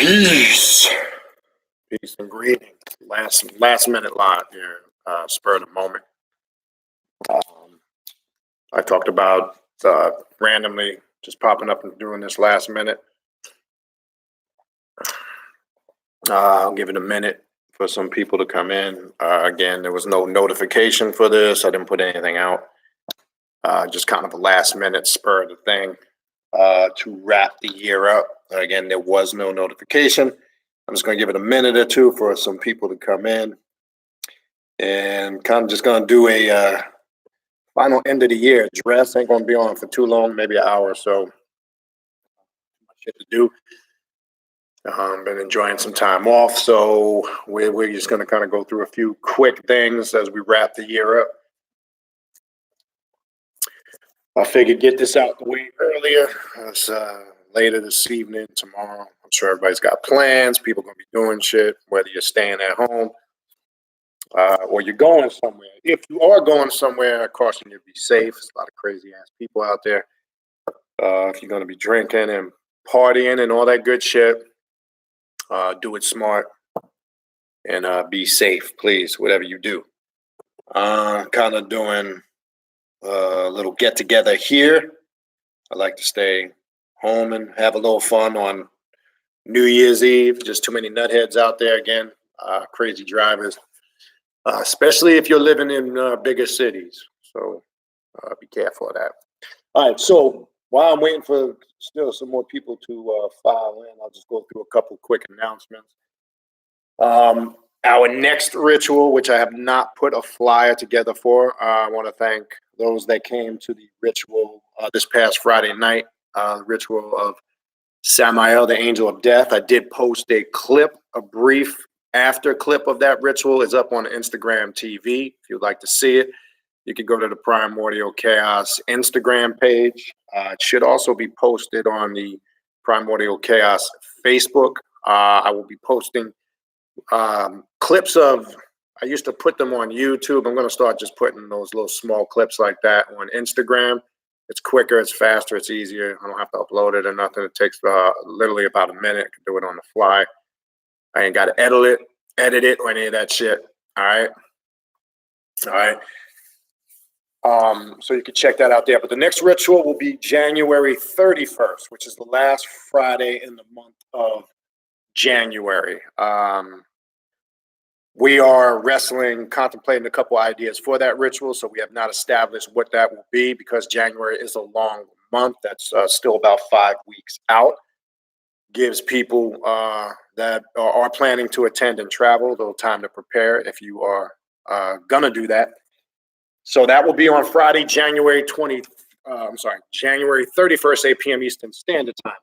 Peace. Peace and greetings. Last minute live here, spur of the moment. I talked about randomly just popping up and doing this last minute. I'll give it a minute for some people to come in. Again, there was no notification for this. I didn't put anything out. Just kind of a last minute spur of the thing to wrap the year up. Again, there was no notification. I'm just going to give it a minute or two for some people to come in, and kind of just going to do a final end of the year address. Ain't going to be on for too long, maybe an hour or so. Shit to do. Been enjoying some time off, so we're just going to kind of go through a few quick things as we wrap the year up. I figured get this out the way earlier. It's later this evening, tomorrow. I'm sure everybody's got plans. People are going to be doing shit, whether you're staying at home or you're going somewhere. If you are going somewhere, I caution you to be safe. There's a lot of crazy-ass people out there. If you're going to be drinking and partying and all that good shit, do it smart and be safe, please, whatever you do. Kind of doing a little get-together here. I like to stay home and have a little fun on New Year's Eve. Just too many nutheads out there again, crazy drivers, especially if you're living in bigger cities. So be careful of that. All right, so while I'm waiting for still some more people to file in, I'll just go through a couple quick announcements. Our next ritual, which I have not put a flyer together for, I want to thank those that came to the ritual this past Friday night, ritual of Samael, the Angel of Death. I did post a clip, a brief after clip of that ritual is up on Instagram TV. If you'd like to see it, you can go to the Primordial Chaos Instagram page. It should also be posted on the Primordial Chaos Facebook. I will be posting clips of, I used to put them on YouTube. I'm going to start just putting those little small clips like that on Instagram. It's quicker, it's faster, it's easier. I don't have to upload it or nothing. It takes literally about a minute. I can do it on the fly. I ain't got to edit it or any of that shit. All right. So you can check that out there. But the next ritual will be January 31st, which is the last Friday in the month of January. We are contemplating a couple ideas for that ritual, so we have not established what that will be because January is a long month. That's still about 5 weeks out. Gives people that are planning to attend and travel a little time to prepare if you are gonna do that. So that will be on Friday, January 31st, 8 p.m. Eastern Standard Time.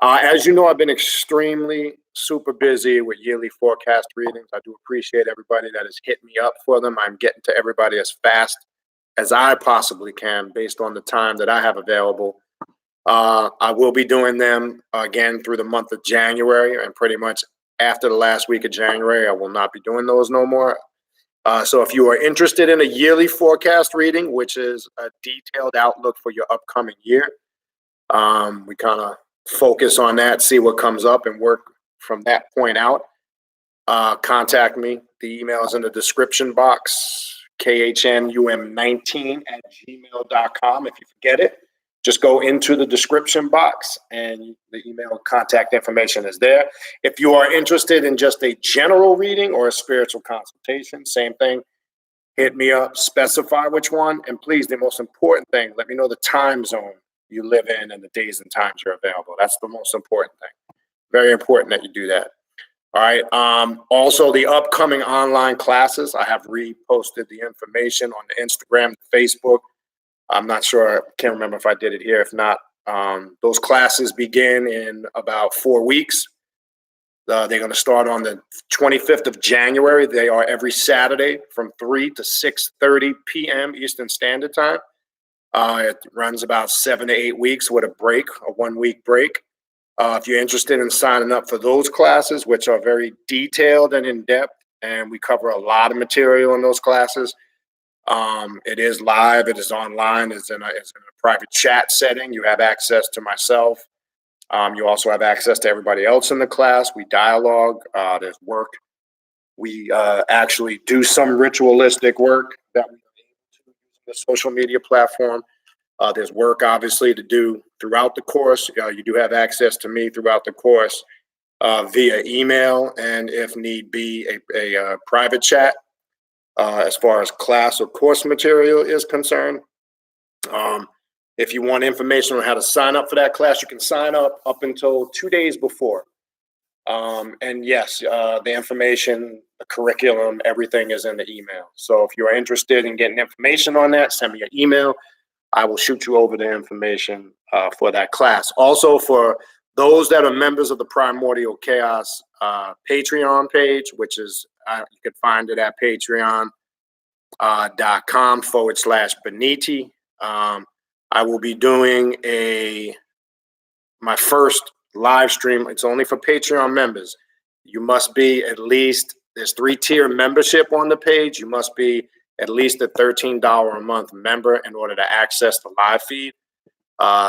As you know, I've been extremely super busy with yearly forecast readings. I do appreciate everybody that has hit me up for them. I'm getting to everybody as fast as I possibly can based on the time that I have available. I will be doing them again through the month of January, and pretty much after the last week of January, I will not be doing those no more. So if you are interested in a yearly forecast reading, which is a detailed outlook for your upcoming year, we kind of focus on that, see what comes up, and work from that point out. Contact me. The email is in the description box, khnum19@gmail.com. If you forget it, just go into the description box and the email contact information is there. If you are interested in just a general reading or a spiritual consultation, same thing. Hit me up, specify which one, and please, the most important thing, let me know the time zone you live in and the days and times you're available. That's the most important thing. Very important that you do that. All right. Also, the upcoming online classes, I have reposted the information on the Instagram, Facebook. I'm not sure. I can't remember if I did it here. If not, those classes begin in about 4 weeks. They're going to start on the 25th of January. They are every Saturday from 3 to 6:30 p.m. Eastern Standard Time. It runs about 7 to 8 weeks with a break, a 1 week break. If you're interested in signing up for those classes, which are very detailed and in-depth, and we cover a lot of material in those classes, it is live, it is online, it's in a private chat setting. You have access to myself, You also have access to everybody else in the class. We dialogue. There's work. We actually do some ritualistic work that we do using the social media platform. There's work, obviously, to do throughout the course. You do have access to me throughout the course via email, and if need be, a private chat as far as class or course material is concerned. If you want information on how to sign up for that class, you can sign up until 2 days before. And yes, the information, the curriculum, everything is in the email. So if you're interested in getting information on that, send me an email. I will shoot you over the information for that class. Also, for those that are members of the Primordial Chaos Patreon page, which is, you can find it at patreon.com/Beniti. I will be doing my first live stream. It's only for Patreon members. You must be at least, there's 3-tier membership on the page. You must be at least a $13 a month member in order to access the live feed.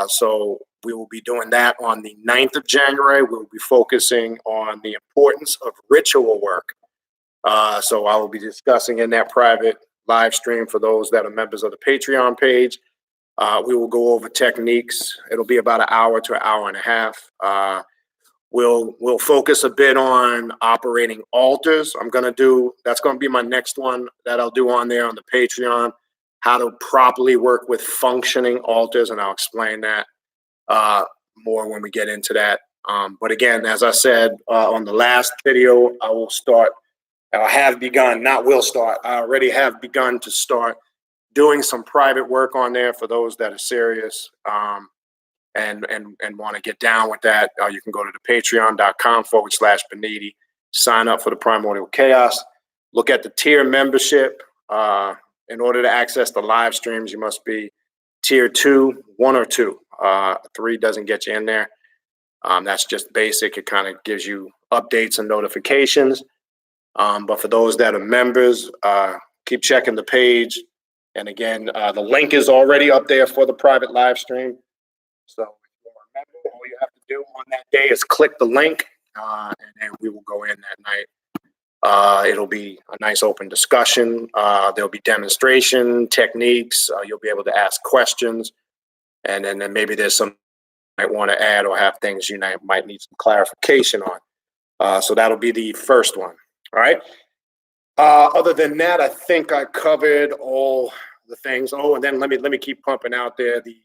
So we will be doing that on the 9th of January. We'll be focusing on the importance of ritual work. So I will be discussing in that private live stream for those that are members of the Patreon page. We will go over techniques. It'll be about an hour to an hour and a half. We'll focus a bit on operating altars. That's going to be my next one that I'll do on there on the Patreon, how to properly work with functioning altars, and I'll explain that more when we get into that. But again, as I said on the last video, I already have begun to start doing some private work on there for those that are serious and want to get down with that. You can go to the patreon.com/Beniti, sign up for the Primordial Chaos, look at the tier membership. In order to access the live streams, you must be tier 2, 1 or 2. 3 doesn't get you in there. That's just basic. It kind of gives you updates and notifications. But for those that are members, keep checking the page. And again, the link is already up there for the private live stream. So if you're a member, all you have to do on that day is click the link, and then we will go in that night. It'll be a nice open discussion. There'll be demonstration techniques. You'll be able to ask questions. And then maybe there's some you might want to add or have things you might need some clarification on. So that'll be the first one. All right. Other than that, I think I covered all the things. Oh, and then let me keep pumping out there the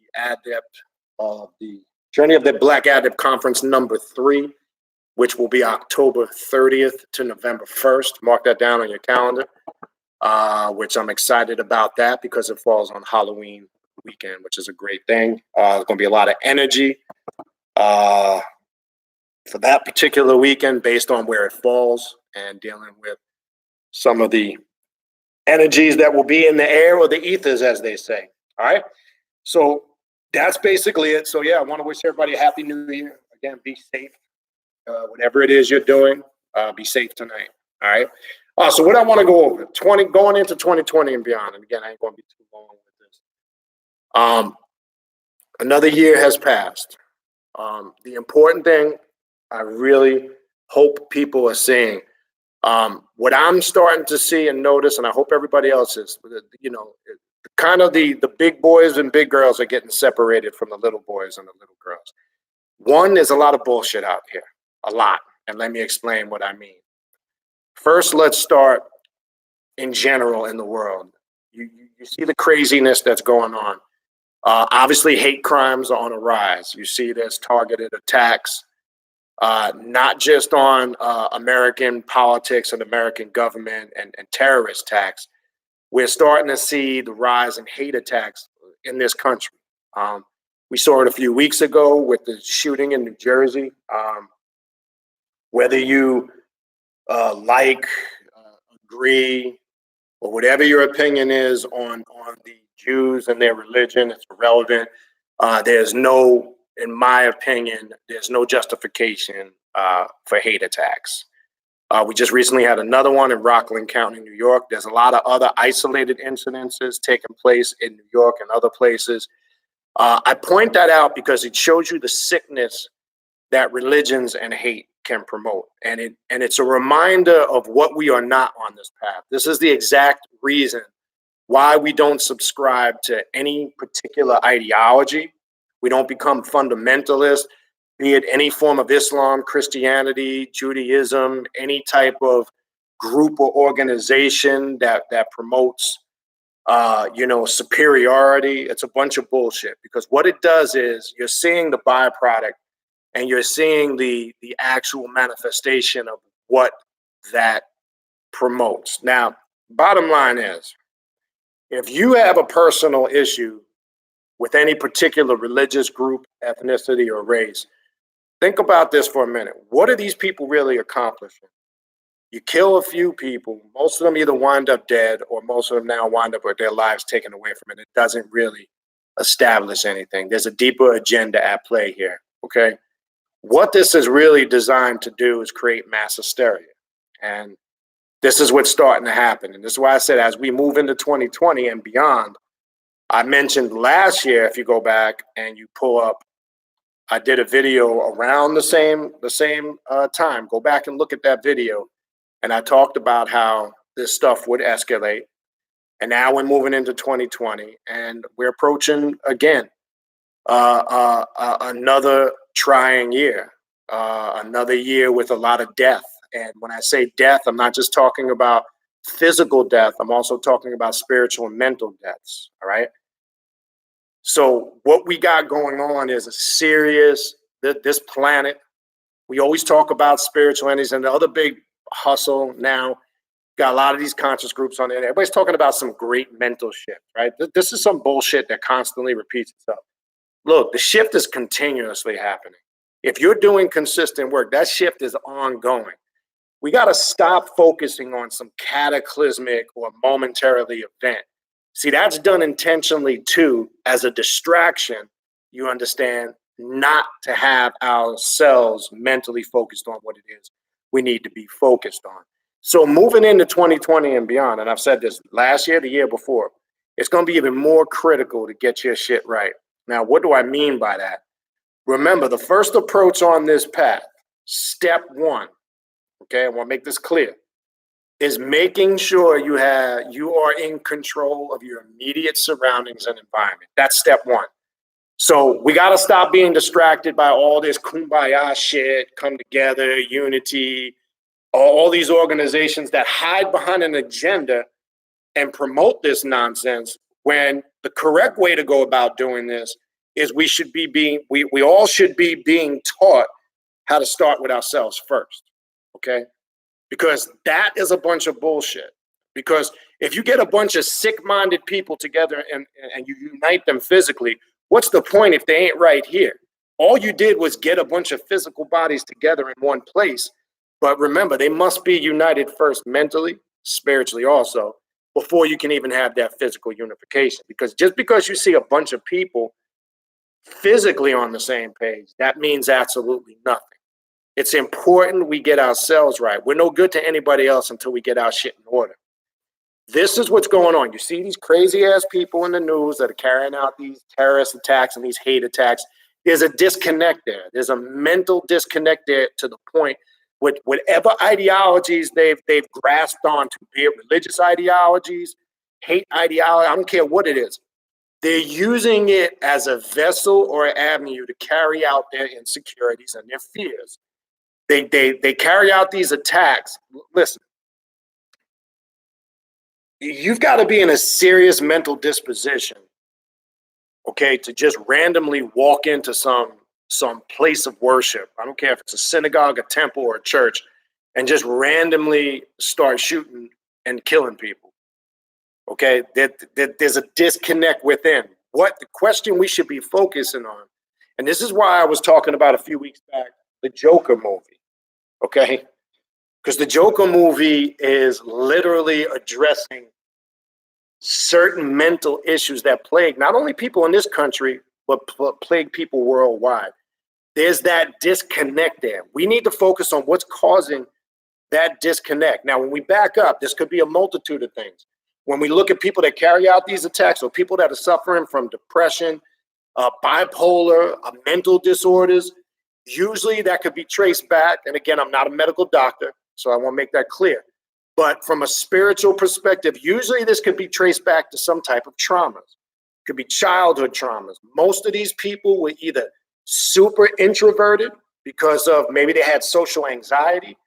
the Journey of the Black Adept Conference #3, which will be October 30th to November 1st. Mark that down on your calendar, which I'm excited about that because it falls on Halloween weekend, which is a great thing. There's going to be a lot of energy for that particular weekend based on where it falls and dealing with some of the energies that will be in the air or the ethers, as they say. All right. So that's basically it. So yeah, I want to wish everybody a happy new year. Again, be safe. Whatever it is you're doing, be safe tonight. All right. So what I want to go over, going into 2020 and beyond. And again, I ain't going to be too long with this. Another year has passed. The important thing I really hope people are seeing, what I'm starting to see and notice, and I hope everybody else is, kind of the big boys and big girls are getting separated from the little boys and the little girls. One, there's a lot of bullshit out here, a lot. And let me explain what I mean. First, let's start in general in the world. You see the craziness that's going on. Obviously, hate crimes are on a rise. You see there's targeted attacks, not just on American politics and American government and terrorist attacks. We're starting to see the rise in hate attacks in this country. We saw it a few weeks ago with the shooting in New Jersey. Whether you agree, or whatever your opinion is on the Jews and their religion, it's irrelevant. In my opinion, there's no justification for hate attacks. We just recently had another one in Rockland County, New York. There's a lot of other isolated incidences taking place in New York and other places. I point that out because it shows you the sickness that religions and hate can promote. And it's a reminder of what we are not on this path. This is the exact reason why we don't subscribe to any particular ideology. We don't become fundamentalists, be it any form of Islam, Christianity, Judaism, any type of group or organization that promotes superiority. It's a bunch of bullshit, because what it does is you're seeing the byproduct and you're seeing the actual manifestation of what that promotes. Now, bottom line is, if you have a personal issue with any particular religious group, ethnicity, or race, think about this for a minute. What are these people really accomplishing? You kill a few people, most of them either wind up dead or most of them now wind up with their lives taken away from it. It doesn't really establish anything. There's a deeper agenda at play here, okay? What this is really designed to do is create mass hysteria. And this is what's starting to happen. And this is why I said, as we move into 2020 and beyond, I mentioned last year, if you go back and you pull up, I did a video around the same time. Go back and look at that video. And I talked about how this stuff would escalate. And now we're moving into 2020 and we're approaching, again, another trying year, another year with a lot of death. And when I say death, I'm not just talking about physical death. I'm also talking about spiritual and mental deaths. All right. So what we got going on is a serious, this planet. We always talk about spiritual entities, and the other big hustle now, got a lot of these conscious groups on there. Everybody's talking about some great mental shift, right? This is some bullshit that constantly repeats itself. Look, the shift is continuously happening. If you're doing consistent work, that shift is ongoing. We got to stop focusing on some cataclysmic or momentarily event. See, that's done intentionally too, as a distraction, you understand, not to have ourselves mentally focused on what it is we need to be focused on. So moving into 2020 and beyond, and I've said this last year, the year before, it's going to be even more critical to get your shit right. Now, what do I mean by that? Remember, the first approach on this path, step one, okay, I want to make this clear, is making sure you are in control of your immediate surroundings and environment. That's step one. So we got to stop being distracted by all this kumbaya shit, come together, unity, all these organizations that hide behind an agenda and promote this nonsense, when the correct way to go about doing this is we all should be being taught how to start with ourselves first, okay? Because that is a bunch of bullshit. Because if you get a bunch of sick-minded people together and you unite them physically, what's the point if they ain't right here? All you did was get a bunch of physical bodies together in one place. But remember, they must be united first mentally, spiritually also, before you can even have that physical unification. Because just because you see a bunch of people physically on the same page, that means absolutely nothing. It's important we get ourselves right. We're no good to anybody else until we get our shit in order. This is what's going on. You see these crazy ass people in the news that are carrying out these terrorist attacks and these hate attacks. There's a disconnect there. There's a mental disconnect there, to the point with whatever ideologies they've grasped onto, be it religious ideologies, hate ideology, I don't care what it is. They're using it as a vessel or an avenue to carry out their insecurities and their fears. They carry out these attacks. Listen, you've got to be in a serious mental disposition, okay, to just randomly walk into some place of worship. I don't care if it's a synagogue, a temple, or a church, and just randomly start shooting and killing people. Okay, there's a disconnect within. What the question we should be focusing on, and this is why I was talking about a few weeks back, the Joker movie. Okay, because the Joker movie is literally addressing certain mental issues that plague not only people in this country, but plague people worldwide. There's that disconnect there. We need to focus on what's causing that disconnect. Now, when we back up, this could be a multitude of things. When we look at people that carry out these attacks, or people that are suffering from depression, bipolar, mental disorders, Usually that could be traced back. And again, I'm not a medical doctor, so I want to make that clear. But from a spiritual perspective, usually this could be traced back to some type of traumas. It could be childhood traumas. Most of these people were either super introverted because of maybe they had social anxiety,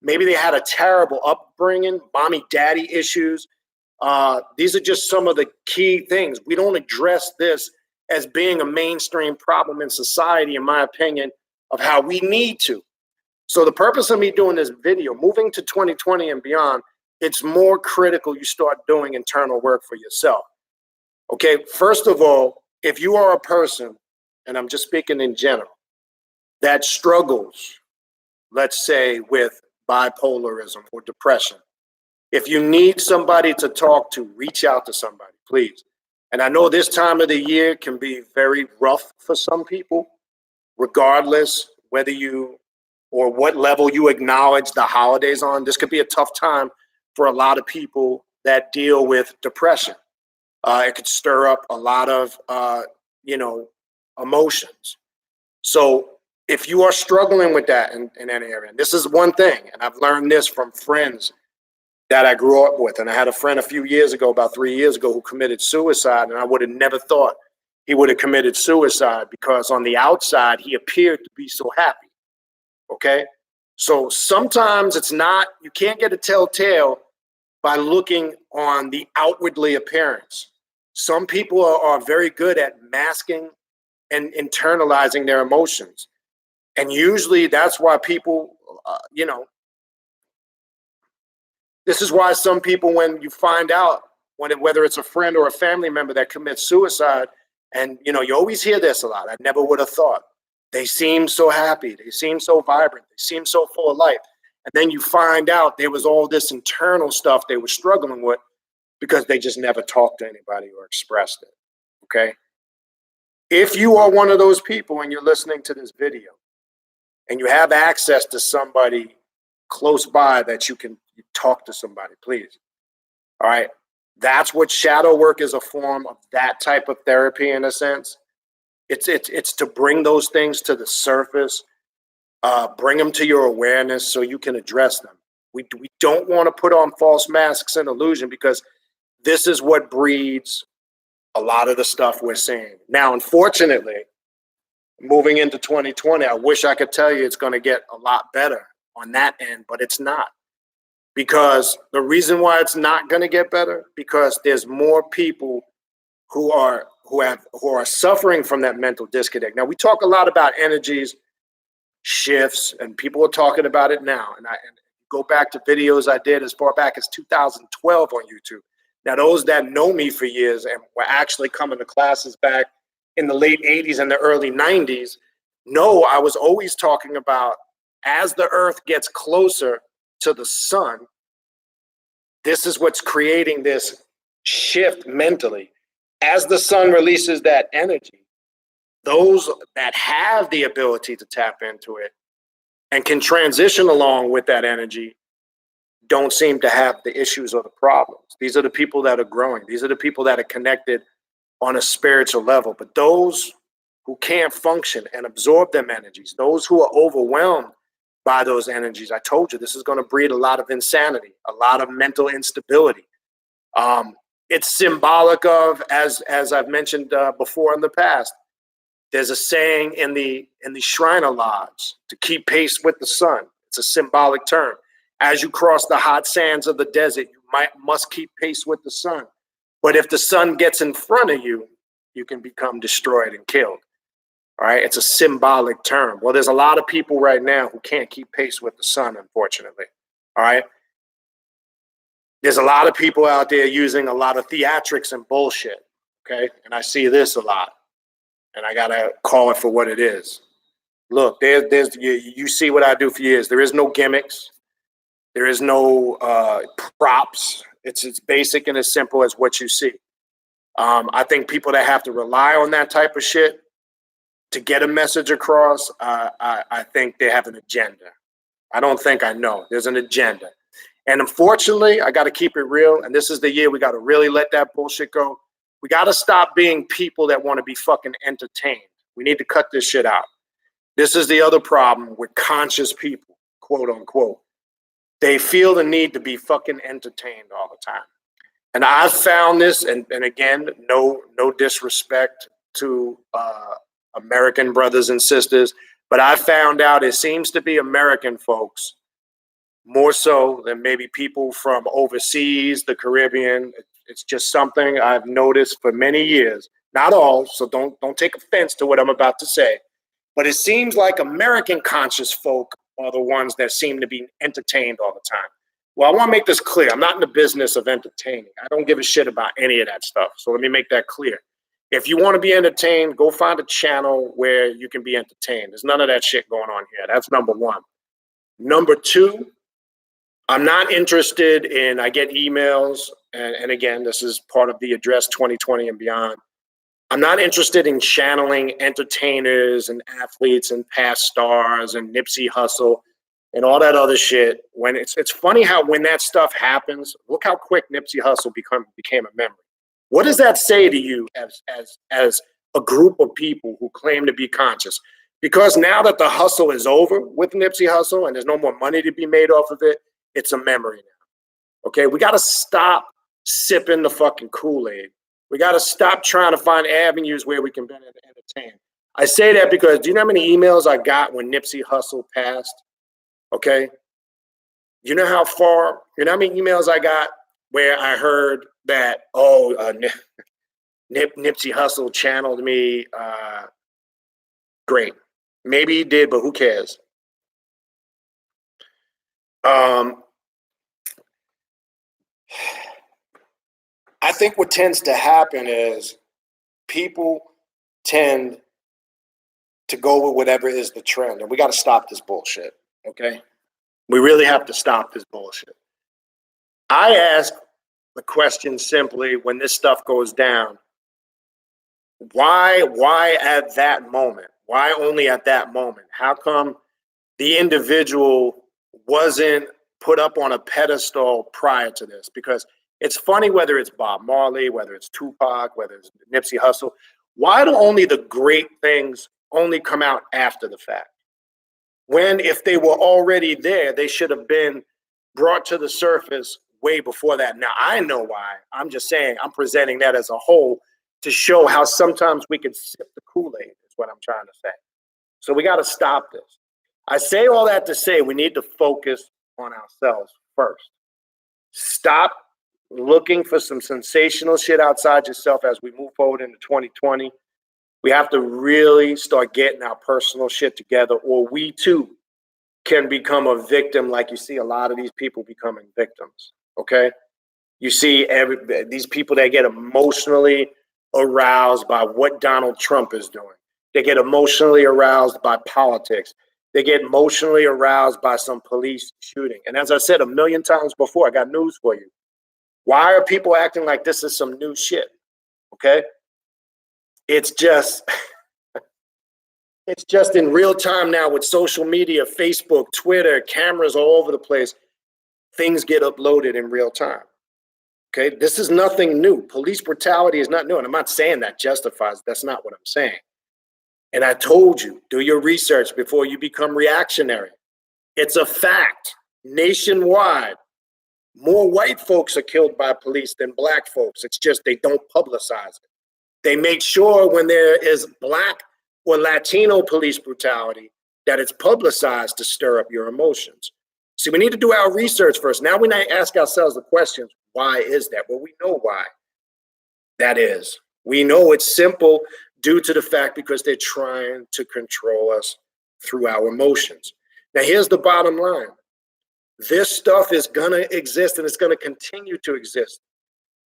maybe they had a terrible upbringing, mommy, daddy issues. These are just some of the key things. We don't address this as being a mainstream problem in society, in my opinion, of how we need to. So the purpose of me doing this video, moving to 2020 and beyond, it's more critical you start doing internal work for yourself. Okay, first of all, if you are a person, and I'm just speaking in general, that struggles, let's say, with bipolarism or depression, if you need somebody to talk to, reach out to somebody, please. And I know this time of the year can be very rough for some people, regardless whether you or what level you acknowledge the holidays on. This could be a tough time for a lot of people that deal with depression. It could stir up a lot of, emotions. So if you are struggling with that in that area, and this is one thing, and I've learned this from friends that I grew up with. And I had a friend a few years ago, about 3 years ago, who committed suicide. And I would have never thought he would have committed suicide because on the outside, he appeared to be so happy. Okay. So sometimes it's not, you can't get a telltale by looking on the outwardly appearance. Some people are very good at masking and internalizing their emotions. And usually that's why people, this is why some people, when you find out, whether it's a friend or a family member that commits suicide, and you always hear this a lot. I never would have thought. They seem so happy. They seem so vibrant. They seem so full of life. And then you find out there was all this internal stuff they were struggling with because they just never talked to anybody or expressed it. Okay. If you are one of those people and you're listening to this video and you have access to somebody close by that you can talk to somebody, please. All right. That's what shadow work is, a form of that type of therapy in a sense. It's to bring those things to the surface, bring them to your awareness so you can address them. We don't want to put on false masks and illusion because this is what breeds a lot of the stuff we're seeing. Now, unfortunately, moving into 2020, I wish I could tell you it's going to get a lot better on that end, but it's not. Because the reason why it's not going to get better, because there's more people who are suffering from that mental disconnect. Now, we talk a lot about energies, shifts, and people are talking about it now. And go back to videos I did as far back as 2012 on YouTube. Now, those that know me for years and were actually coming to classes back in the late 80s and the early 90s know I was always talking about, as the earth gets closer to the sun, this is what's creating this shift mentally. As the sun releases that energy, those that have the ability to tap into it and can transition along with that energy don't seem to have the issues or the problems. These are the people that are growing. These are the people that are connected on a spiritual level. But those who can't function and absorb them energies, those who are overwhelmed by those energies, I told you, this is going to breed a lot of insanity, a lot of mental instability. It's symbolic of, as I've mentioned before in the past, there's a saying in the Shriner Lodge, to keep pace with the sun. It's a symbolic term. As you cross the hot sands of the desert, you must keep pace with the sun. But if the sun gets in front of you, you can become destroyed and killed. All right, it's a symbolic term. Well, there's a lot of people right now who can't keep pace with the sun, unfortunately. All right. There's a lot of people out there using a lot of theatrics and bullshit. Okay. And I see this a lot. And I got to call it for what it is. Look, you see what I do for years. There is no gimmicks. There is no props. It's basic and as simple as what you see. I think people that have to rely on that type of shit to get a message across, I think they have an agenda. I don't think I know. There's an agenda. And unfortunately, I got to keep it real. And this is the year we got to really let that bullshit go. We got to stop being people that want to be fucking entertained. We need to cut this shit out. This is the other problem with conscious people, quote unquote. They feel the need to be fucking entertained all the time. And I've found this, and again, no disrespect to American brothers and sisters, but I found out it seems to be American folks more so than maybe people from overseas, the Caribbean. It's just something I've noticed for many years. Not all, so don't take offense to what I'm about to say. But it seems like American conscious folk are the ones that seem to be entertained all the time. Well, I want to make this clear. I'm not in the business of entertaining. I don't give a shit about any of that stuff. So let me make that clear. If you want to be entertained, go find a channel where you can be entertained. There's none of that shit going on here. That's number one. Number two, I'm not interested in, I get emails, and again, this is part of the Address 2020 and beyond. I'm not interested in channeling entertainers and athletes and past stars and Nipsey Hussle and all that other shit. When it's funny how when that stuff happens, look how quick Nipsey Hussle became a memory. What does that say to you as a group of people who claim to be conscious? Because now that the hustle is over with Nipsey Hussle and there's no more money to be made off of it, it's a memory now. Okay, we got to stop sipping the fucking Kool-Aid. We got to stop trying to find avenues where we can be entertained. I say that because do you know how many emails I got when Nipsey Hussle passed? Okay. You know how many emails I got where I heard that, Nipsey Hussle channeled me. Great. Maybe he did, but who cares? I think what tends to happen is people tend to go with whatever is the trend, and we got to stop this bullshit, okay? We really have to stop this bullshit. I ask the question simply when this stuff goes down, why at that moment? Why only at that moment? How come the individual wasn't put up on a pedestal prior to this? Because it's funny whether it's Bob Marley, whether it's Tupac, whether it's Nipsey Hussle. Why do only the great things only come out after the fact? When if they were already there, they should have been brought to the surface way before that. Now, I know why. I'm just saying I'm presenting that as a whole to show how sometimes we can sip the Kool-Aid is what I'm trying to say. So we got to stop this. I say all that to say we need to focus on ourselves first. Stop looking for some sensational shit outside yourself as we move forward into 2020. We have to really start getting our personal shit together, or we too can become a victim like you see a lot of these people becoming victims, okay? You see these people that get emotionally aroused by what Donald Trump is doing. They get emotionally aroused by politics. They get emotionally aroused by some police shooting. And as I said a million times before, I got news for you. Why are people acting like this is some new shit? Okay? It's just in real time now with social media, Facebook, Twitter, cameras all over the place. Things get uploaded in real time. Okay? This is nothing new. Police brutality is not new. And I'm not saying that justifies. That's not what I'm saying. And I told you, do your research before you become reactionary. It's a fact. Nationwide, more white folks are killed by police than black folks. It's just they don't publicize it. They make sure when there is black or Latino police brutality that it's publicized to stir up your emotions. See, we need to do our research first. Now we need to ask ourselves the questions, why is that? Well, we know why that is. We know it's simple due to the fact because they're trying to control us through our emotions. Now, here's the bottom line. This stuff is going to exist and it's going to continue to exist.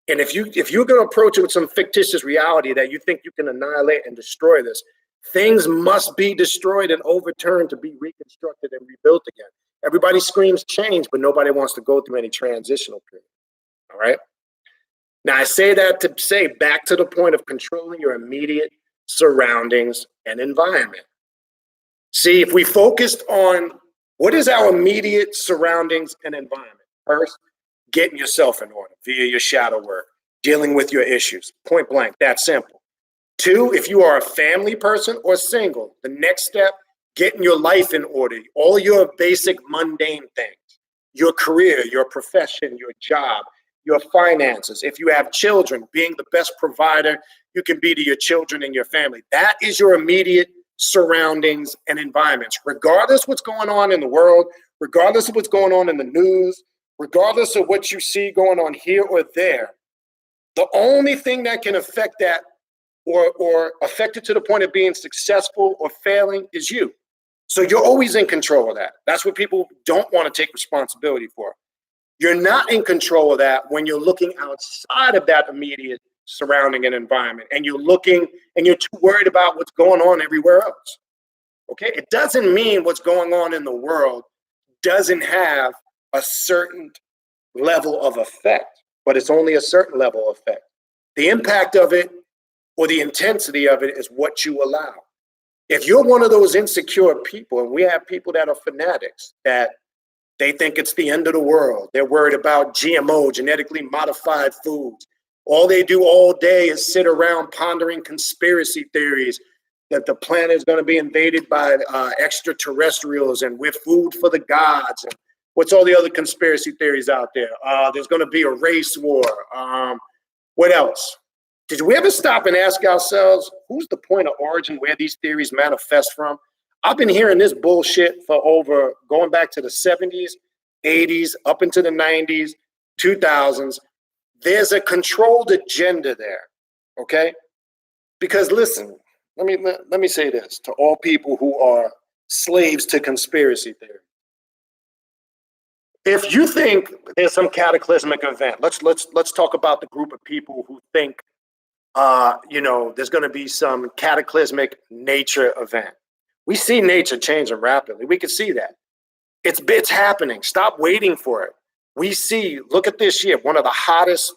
And if you're going to approach it with some fictitious reality that you think you can annihilate and destroy this, things must be destroyed and overturned to be reconstructed and rebuilt again. Everybody screams change, but nobody wants to go through any transitional period. All right? Now, I say that to say back to the point of controlling your immediate surroundings and environment. See, if we focused on what is our immediate surroundings and environment, first, getting yourself in order via your shadow work, dealing with your issues, point blank, that simple. Two, if you are a family person or single, the next step, getting your life in order, all your basic mundane things, your career, your profession, your job, your finances. If you have children, being the best provider you can be to your children and your family. That is your immediate surroundings and environments, regardless what's going on in the world, regardless of what's going on in the news, regardless of what you see going on here or there. The only thing that can affect that or affect it to the point of being successful or failing is you. So you're always in control of that. That's what people don't want to take responsibility for. You're not in control of that when you're looking outside of that immediate surrounding and environment, and you're looking and you're too worried about what's going on everywhere else. Okay? It doesn't mean what's going on in the world doesn't have a certain level of effect, but it's only a certain level of effect. The impact of it or the intensity of it is what you allow. If you're one of those insecure people, and we have people that are fanatics, that they think it's the end of the world, they're worried about GMO, genetically modified foods. All they do all day is sit around pondering conspiracy theories that the planet is going to be invaded by extraterrestrials and we're food for the gods. And what's all the other conspiracy theories out there? There's going to be a race war. What else? Did we ever stop and ask ourselves, who's the point of origin where these theories manifest from? I've been hearing this bullshit for going back to the 70s, 80s, up into the 90s, 2000s. There's a controlled agenda there, okay? Because listen, let me say this to all people who are slaves to conspiracy theory. If you think there's some cataclysmic event, let's talk about the group of people who think there's going to be some cataclysmic nature event. We see nature changing rapidly. We can see that. It's happening. Stop waiting for it. We see, look at this year, one of the hottest,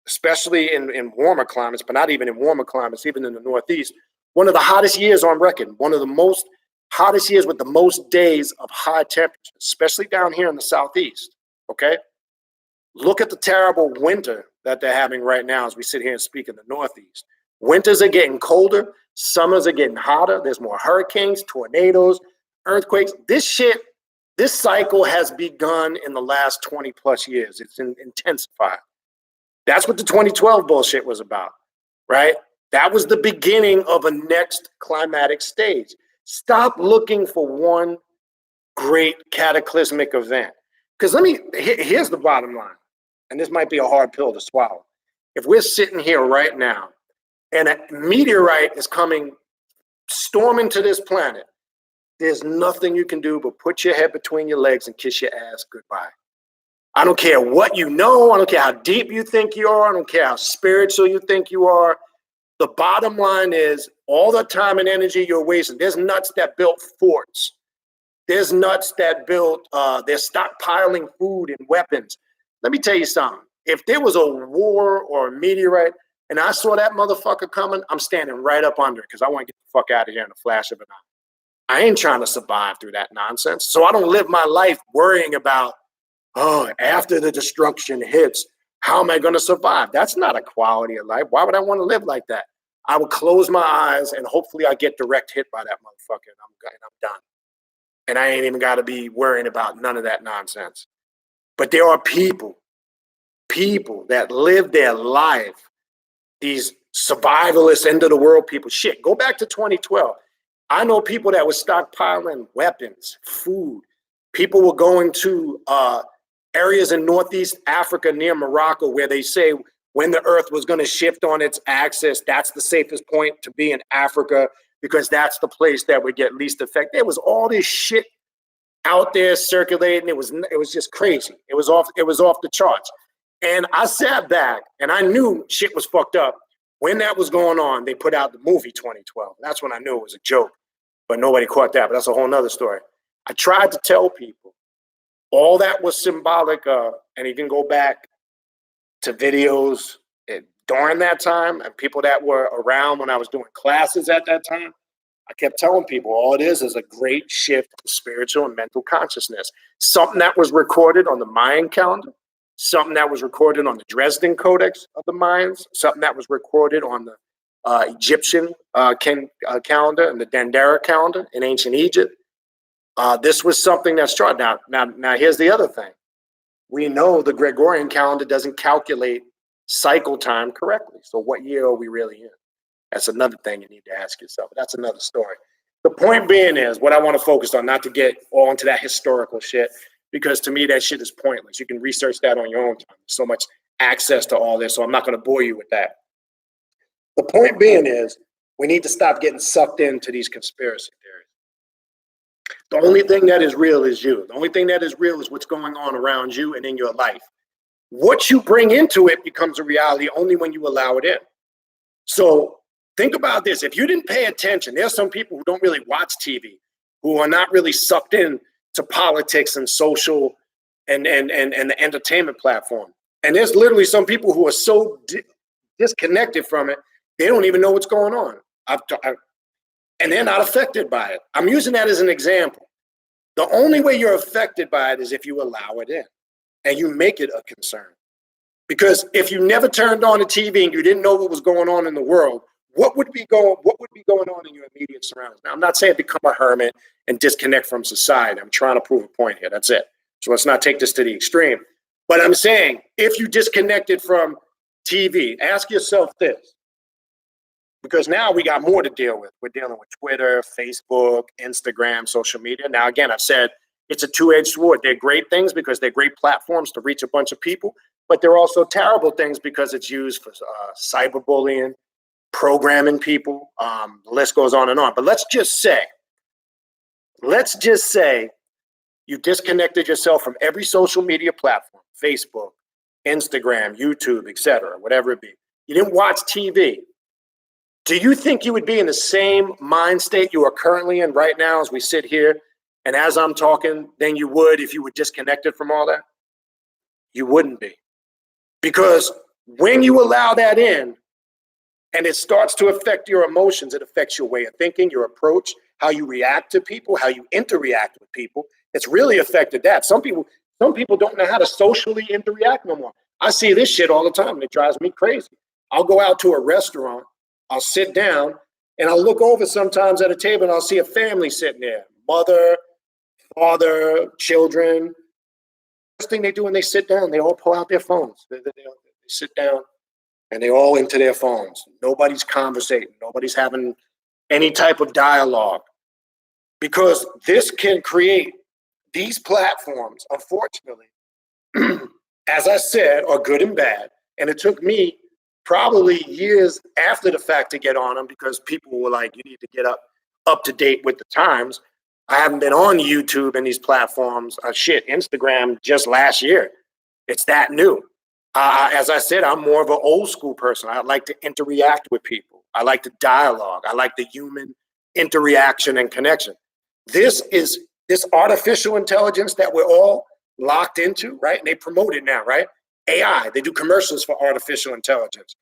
especially in warmer climates, but not even in warmer climates, even in the Northeast, one of the hottest years on record, one of the most hottest years with the most days of high temperatures, especially down here in the Southeast, okay? Look at the terrible winter that they're having right now as we sit here and speak in the Northeast. Winters are getting colder. Summers are getting hotter. There's more hurricanes, tornadoes, earthquakes. This cycle has begun in the last 20 plus years. It's intensified. That's what the 2012 bullshit was about, right? That was the beginning of a next climatic stage. Stop looking for one great cataclysmic event. Because here's the bottom line, and this might be a hard pill to swallow. If we're sitting here right now and a meteorite is coming storming to this planet, there's nothing you can do but put your head between your legs and kiss your ass goodbye. I don't care what you know. I don't care how deep you think you are. I don't care how spiritual you think you are. The bottom line is all the time and energy you're wasting. There's nuts that built forts. There's nuts that built, they're stockpiling food and weapons. Let me tell you something. If there was a war or a meteorite and I saw that motherfucker coming, I'm standing right up under it because I want to get the fuck out of here in a flash of an eye. I ain't trying to survive through that nonsense. So I don't live my life worrying about, after the destruction hits, how am I going to survive? That's not a quality of life. Why would I want to live like that? I would close my eyes and hopefully I get direct hit by that motherfucker and I'm done. And I ain't even got to be worrying about none of that nonsense. But there are people that live their life, these survivalist, end of the world people. Shit, go back to 2012. I know people that were stockpiling weapons, food. People were going to areas in Northeast Africa near Morocco where they say when the earth was going to shift on its axis, that's the safest point to be in Africa because that's the place that would get least effect. There was all this shit out there circulating. It was just crazy. It was off the charts. And I sat back and I knew shit was fucked up. When that was going on, they put out the movie 2012. That's when I knew it was a joke, but nobody caught that. But that's a whole nother story. I tried to tell people all that was symbolic of, and you can go back to videos during that time and people that were around when I was doing classes at that time. I kept telling people all it is a great shift in spiritual and mental consciousness. Something that was recorded on the Mayan calendar, something that was recorded on the Dresden Codex of the Mayans, something that was recorded on the Egyptian calendar and the Dendera calendar in ancient Egypt. This was something that's true. Now, here's the other thing. We know the Gregorian calendar doesn't calculate cycle time correctly. So what year are we really in? That's another thing you need to ask yourself. That's another story. The point being is what I want to focus on, not to get all into that historical shit, because to me, that shit is pointless. You can research that on your own time. There's so much access to all this, so I'm not going to bore you with that. The point being is we need to stop getting sucked into these conspiracy theories. The only thing that is real is you. The only thing that is real is what's going on around you and in your life. What you bring into it becomes a reality only when you allow it in. So think about this. If you didn't pay attention, there's some people who don't really watch TV, who are not really sucked in to politics and social and the entertainment platform. And there's literally some people who are so disconnected from it, they don't even know what's going on. And they're not affected by it. I'm using that as an example. The only way you're affected by it is if you allow it in and you make it a concern. Because if you never turned on the TV and you didn't know what was going on in the world, what would be going on in your immediate surroundings? Now, I'm not saying become a hermit and disconnect from society. I'm trying to prove a point here. That's it. So let's not take this to the extreme. But I'm saying if you disconnected from TV, ask yourself this. Because now we got more to deal with. We're dealing with Twitter, Facebook, Instagram, social media. Now, again, I've said it's a two-edged sword. They're great things because they're great platforms to reach a bunch of people, but they're also terrible things because it's used for cyberbullying, programming people. The list goes on and on. But let's just say you disconnected yourself from every social media platform, Facebook, Instagram, YouTube, etc., whatever it be. You didn't watch TV. Do you think you would be in the same mind state you are currently in right now as we sit here and as I'm talking than you would if you were disconnected from all that? You wouldn't be. Because when you allow that in and it starts to affect your emotions, it affects your way of thinking, your approach, how you react to people, how you interact with people. It's really affected that. Some people don't know how to socially interact no more. I see this shit all the time and it drives me crazy. I'll go out to a restaurant, I'll sit down and I'll look over sometimes at a table and I'll see a family sitting there, mother, father, children. First thing they do when they sit down, they all pull out their phones. They sit down and they're all into their phones. Nobody's conversating. Nobody's having any type of dialogue. Because this can create these platforms, unfortunately, as I said, are good and bad. And it took me probably years after the fact to get on them because people were like, you need to get up to date with the times. I haven't been on YouTube and these platforms. Instagram just last year. It's that new. As I said, I'm more of an old school person. I like to interact with people. I like the dialogue. I like the human interaction and connection. This artificial intelligence that we're all locked into, right? And they promote it now, right? AI, they do commercials for artificial intelligence.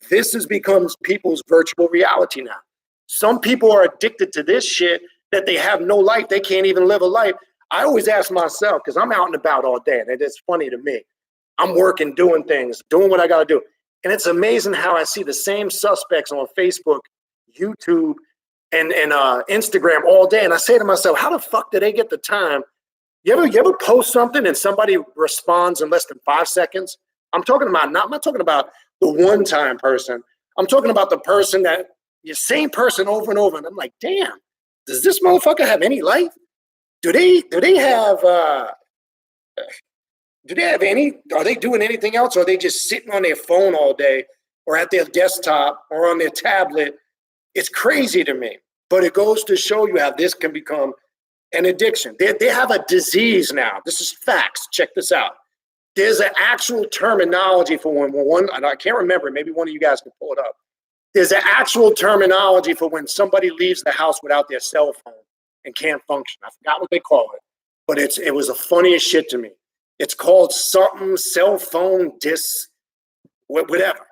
This has become people's virtual reality now. Some people are addicted to this shit that they have no life. They can't even live a life. I always ask myself, because I'm out and about all day, and it's funny to me. I'm working, doing things, doing what I got to do. And it's amazing how I see the same suspects on Facebook, YouTube, and Instagram all day. And I say to myself, how the fuck do they get the time? You ever post something and somebody responds in less than 5 seconds? I'm not talking about the one-time person. I'm talking about the person that the same person over and over. And I'm like, damn, does this motherfucker have any life? Do they have any? Are they doing anything else? Or are they just sitting on their phone all day, or at their desktop, or on their tablet? It's crazy to me. But it goes to show you how this can become an addiction. They have a disease now. This is facts. Check this out. There's an actual terminology for when and I can't remember, maybe one of you guys can pull it up. There's an actual terminology for when somebody leaves the house without their cell phone and can't function. I forgot what they call it, but it was the funniest shit to me. It's called something, cell phone, whatever.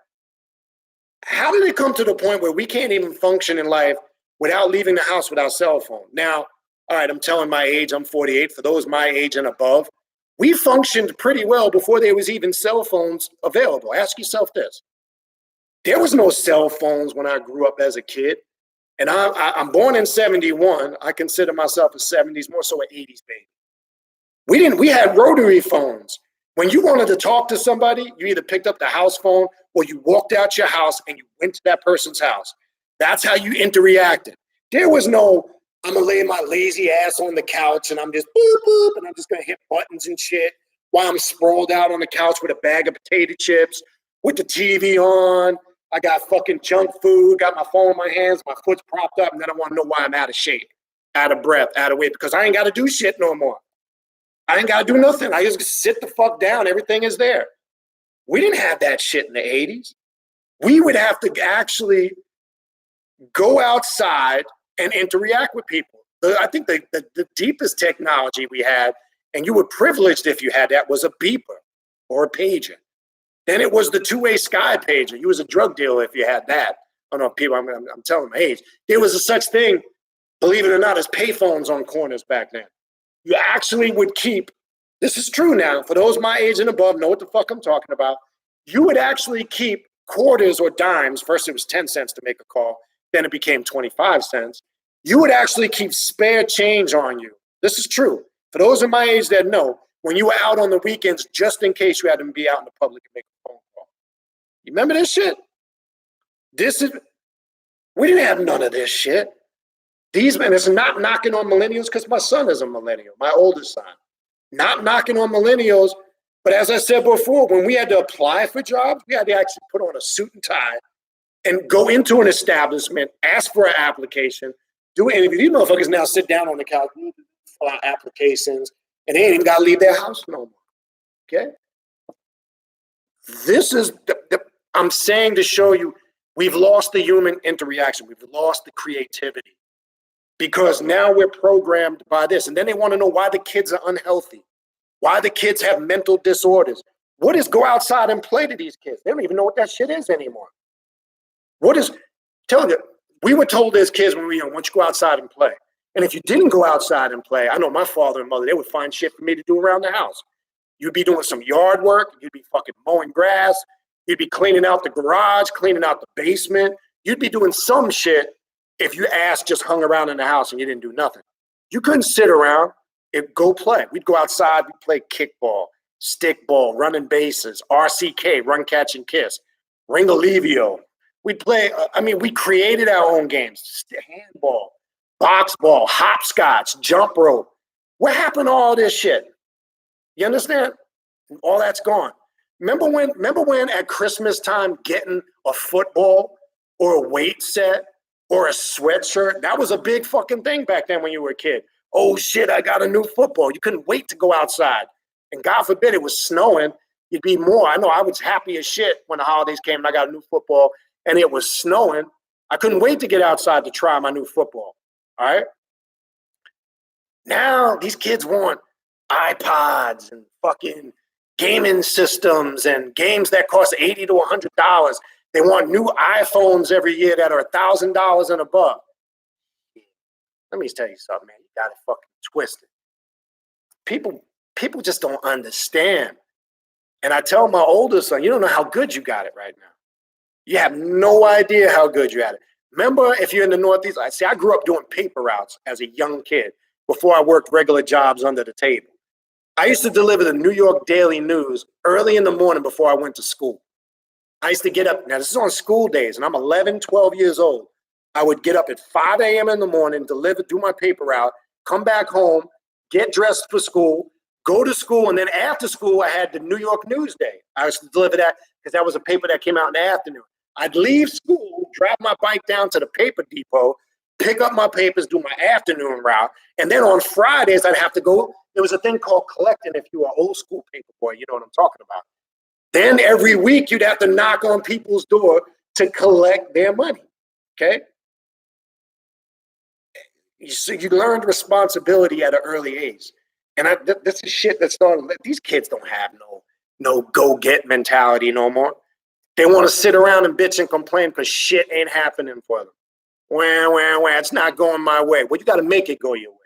How did it come to the point where we can't even function in life without leaving the house without cell phone? Now, all right, I'm telling my age, I'm 48. For those my age and above, we functioned pretty well before there was even cell phones available. Ask yourself this. There was no cell phones when I grew up as a kid. And I'm born in 71. I consider myself a 70s, more so an 80s baby. We had rotary phones. When you wanted to talk to somebody, you either picked up the house phone or you walked out your house and you went to that person's house. That's how you interacted. There was no, I'm gonna lay my lazy ass on the couch and I'm just boop, boop, and I'm just gonna hit buttons and shit while I'm sprawled out on the couch with a bag of potato chips, with the TV on. I got fucking junk food, got my phone in my hands, my foot's propped up, and then I wanna know why I'm out of shape, out of breath, out of weight, because I ain't gotta do shit no more. I ain't got to do nothing. I just sit the fuck down. Everything is there. We didn't have that shit in the 80s. We would have to actually go outside and interact with people. I think the deepest technology we had, and you were privileged if you had that, was a beeper or a pager. Then it was the two-way sky pager. You was a drug dealer if you had that. I don't know, people, I'm telling my age. There was a such thing, believe it or not, as payphones on corners back then. You actually would keep, this is true now, for those my age and above know what the fuck I'm talking about, you would actually keep quarters or dimes. First it was 10 cents to make a call, then it became 25 cents. You would actually keep spare change on you. This is true. For those of my age that know, when you were out on the weekends, just in case you had to be out in the public and make a phone call. You remember this shit? We didn't have none of this shit. These men, it's not knocking on millennials because my son is a millennial, my oldest son. Not knocking on millennials, but as I said before, when we had to apply for jobs, we had to actually put on a suit and tie and go into an establishment, ask for an application, do it. And these motherfuckers now sit down on the couch, fill out applications, and they ain't even got to leave their house no more. Okay? This is, I'm saying to show you, we've lost the human interaction. We've lost the creativity. Because now we're programmed by this. And then they want to know why the kids are unhealthy, why the kids have mental disorders. What is go outside and play to these kids? They don't even know what that shit is anymore. What is, tell you, we were told as kids when we were young, once you go outside and play. And if you didn't go outside and play, I know my father and mother, they would find shit for me to do around the house. You'd be doing some yard work. You'd be fucking mowing grass. You'd be cleaning out the garage, cleaning out the basement. You'd be doing some shit. If your ass just hung around in the house and you didn't do nothing, you couldn't sit around and go play. We'd go outside, we'd play kickball, stickball, running bases, RCK, run, catch, and kiss, Ringalevio. We'd play, we created our own games, handball, box ball, hopscotch, jump rope. What happened to all this shit? You understand? All that's gone. Remember when at Christmas time getting a football or a weight set or a sweatshirt, that was a big fucking thing back then when you were a kid. Oh shit, I got a new football. You couldn't wait to go outside. And God forbid it was snowing, you'd be more. I know I was happy as shit when the holidays came and I got a new football and it was snowing. I couldn't wait to get outside to try my new football. All right? Now these kids want iPods and fucking gaming systems and games that cost $80 to $100. They want new iPhones every year that are $1,000 and above. Let me tell you something, man. You got it fucking twisted. People just don't understand. And I tell my oldest son, you don't know how good you got it right now. You have no idea how good you had it. Remember, if you're in the Northeast, I grew up doing paper routes as a young kid before I worked regular jobs under the table. I used to deliver the New York Daily News early in the morning before I went to school. I used to get up, now this is on school days, and I'm 11, 12 years old. I would get up at 5 a.m. in the morning, deliver, do my paper route, come back home, get dressed for school, go to school, and then after school, I had the New York News Day. I used to deliver that because that was a paper that came out in the afternoon. I'd leave school, drive my bike down to the paper depot, pick up my papers, do my afternoon route, and then on Fridays, I'd have to go. There was a thing called collecting if you were an old school paper boy, you know what I'm talking about. Then every week, you'd have to knock on people's door to collect their money, okay? So you learned responsibility at an early age. And this is shit that started, these kids don't have no go-get mentality no more. They want to sit around and bitch and complain because shit ain't happening for them. Wah, it's not going my way. Well, you got to make it go your way.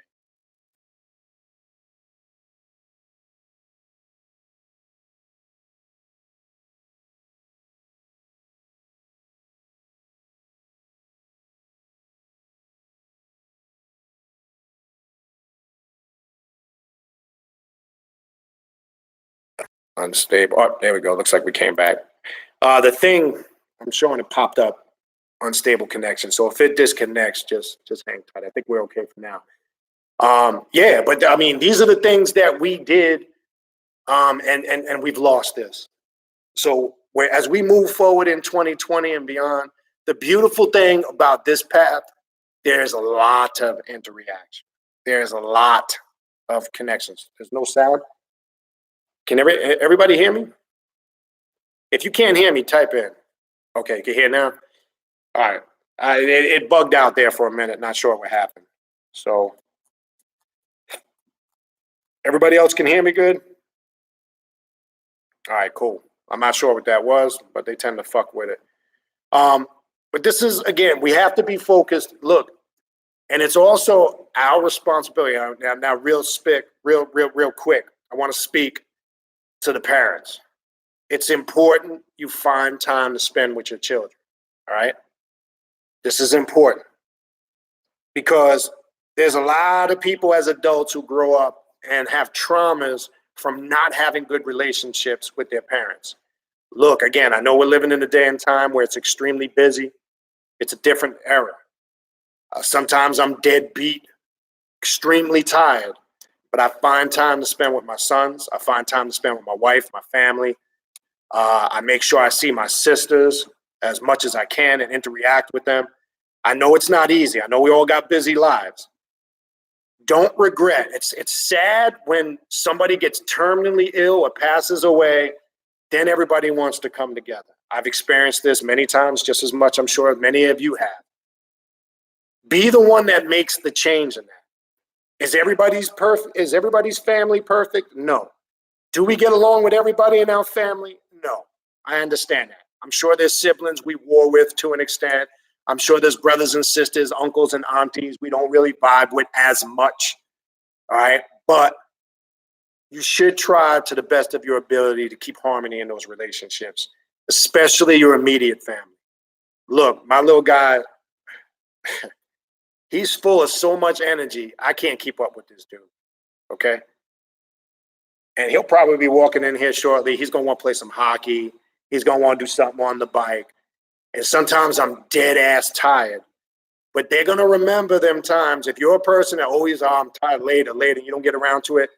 Unstable. Oh, there we go. Looks like we came back. The thing I'm showing, it popped up, unstable connection. So if it disconnects, just hang tight. I think we're okay for now. Yeah, but I mean, these are the things that we did, and we've lost this. So as we move forward in 2020 and beyond, the beautiful thing about this path, there's a lot of interaction. There's a lot of connections. There's no sound. Can everybody hear me? If you can't hear me, type in. Okay, you can hear now? All right. It bugged out there for a minute. Not sure what happened. So everybody else can hear me good? All right, cool. I'm not sure what that was, but they tend to fuck with it. But this is, again, we have to be focused. Look, and it's also our responsibility. Now real quick. I want to speak to the parents. It's important you find time to spend with your children. All right? This is important because there's a lot of people as adults who grow up and have traumas from not having good relationships with their parents. Look, again, I know we're living in a day and time where it's extremely busy. It's a different era. Sometimes I'm dead beat, extremely tired, but I find time to spend with my sons. I find time to spend with my wife, my family. I make sure I see my sisters as much as I can and interact with them. I know it's not easy. I know we all got busy lives. Don't regret. It's sad when somebody gets terminally ill or passes away, then everybody wants to come together. I've experienced this many times, just as much, I'm sure, many of you have. Be the one that makes the change in that. Is everybody's perfect? Is everybody's family perfect? No. Do we get along with everybody in our family? No. I understand that. I'm sure there's siblings we war with to an extent. I'm sure there's brothers and sisters, uncles and aunties we don't really vibe with as much. All right. But you should try to the best of your ability to keep harmony in those relationships, especially your immediate family. Look, my little guy, he's full of so much energy. I can't keep up with this dude. Okay. And he'll probably be walking in here shortly. He's going to want to play some hockey. He's going to want to do something on the bike. And sometimes I'm dead ass tired. But they're going to remember them times. If you're a person that always, I'm tired later, you don't get around to it,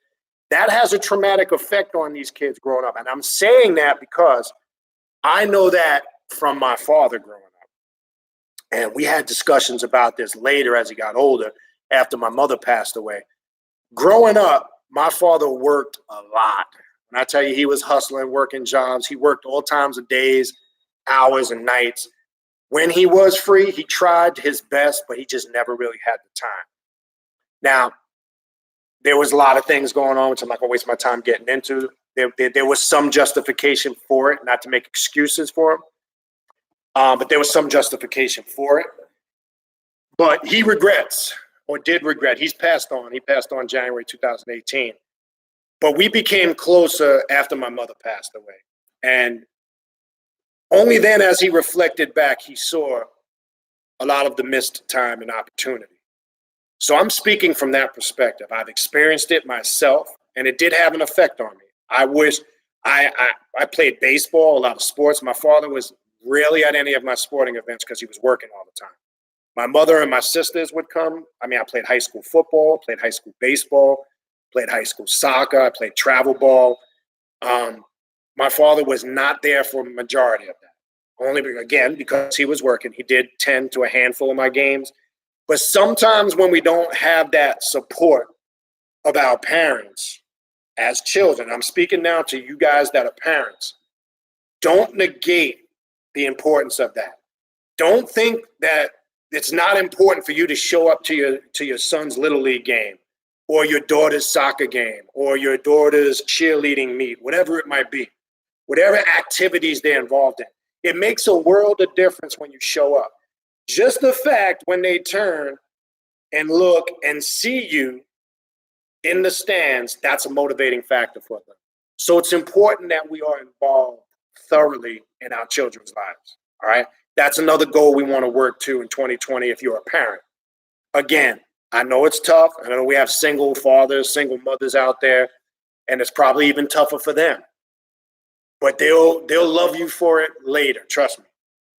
that has a traumatic effect on these kids growing up. And I'm saying that because I know that from my father growing up. And we had discussions about this later as he got older, after my mother passed away. Growing up, my father worked a lot. And I tell you, he was hustling, working jobs. He worked all times of days, hours and nights. When he was free, he tried his best, but he just never really had the time. Now, there was a lot of things going on, which I'm not going to waste my time getting into. There was some justification for it, not to make excuses for him, but there was some justification for it. But he regrets, or did regret. He's passed on. He passed on January 2018. But we became closer after my mother passed away. And only then, as he reflected back, he saw a lot of the missed time and opportunity. So I'm speaking from that perspective. I've experienced it myself, and it did have an effect on me. I wish I played baseball, a lot of sports. My father was rarely at any of my sporting events because he was working all the time. My mother and my sisters would come. I mean, I played high school football, played high school baseball, played high school soccer, I played travel ball. My father was not there for a majority of that. Only, again, because he was working. He did tend to a handful of my games. But sometimes when we don't have that support of our parents as children, I'm speaking now to you guys that are parents, don't negate the importance of that. Don't think that it's not important for you to show up to your son's Little League game or your daughter's soccer game or your daughter's cheerleading meet, whatever it might be, whatever activities they're involved in. It makes a world of difference when you show up. Just the fact when they turn and look and see you in the stands, that's a motivating factor for them. So it's important that we are involved thoroughly in our children's lives, all right? That's another goal we want to work to in 2020 if you're a parent. Again, I know it's tough. I know we have single fathers, single mothers out there, and it's probably even tougher for them. but they'll love you for it later. Trust me.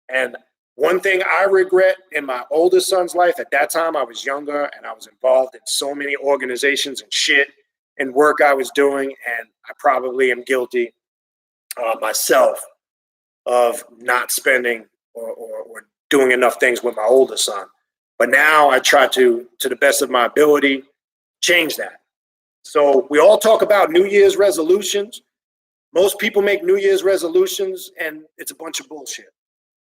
And one thing I regret in my oldest son's life, at that time I was younger and I was involved in so many organizations and shit and work I was doing, and I probably am guilty myself of not spending or doing enough things with my older son. But now I try to the best of my ability, change that. So we all talk about New Year's resolutions. Most people make New Year's resolutions and it's a bunch of bullshit.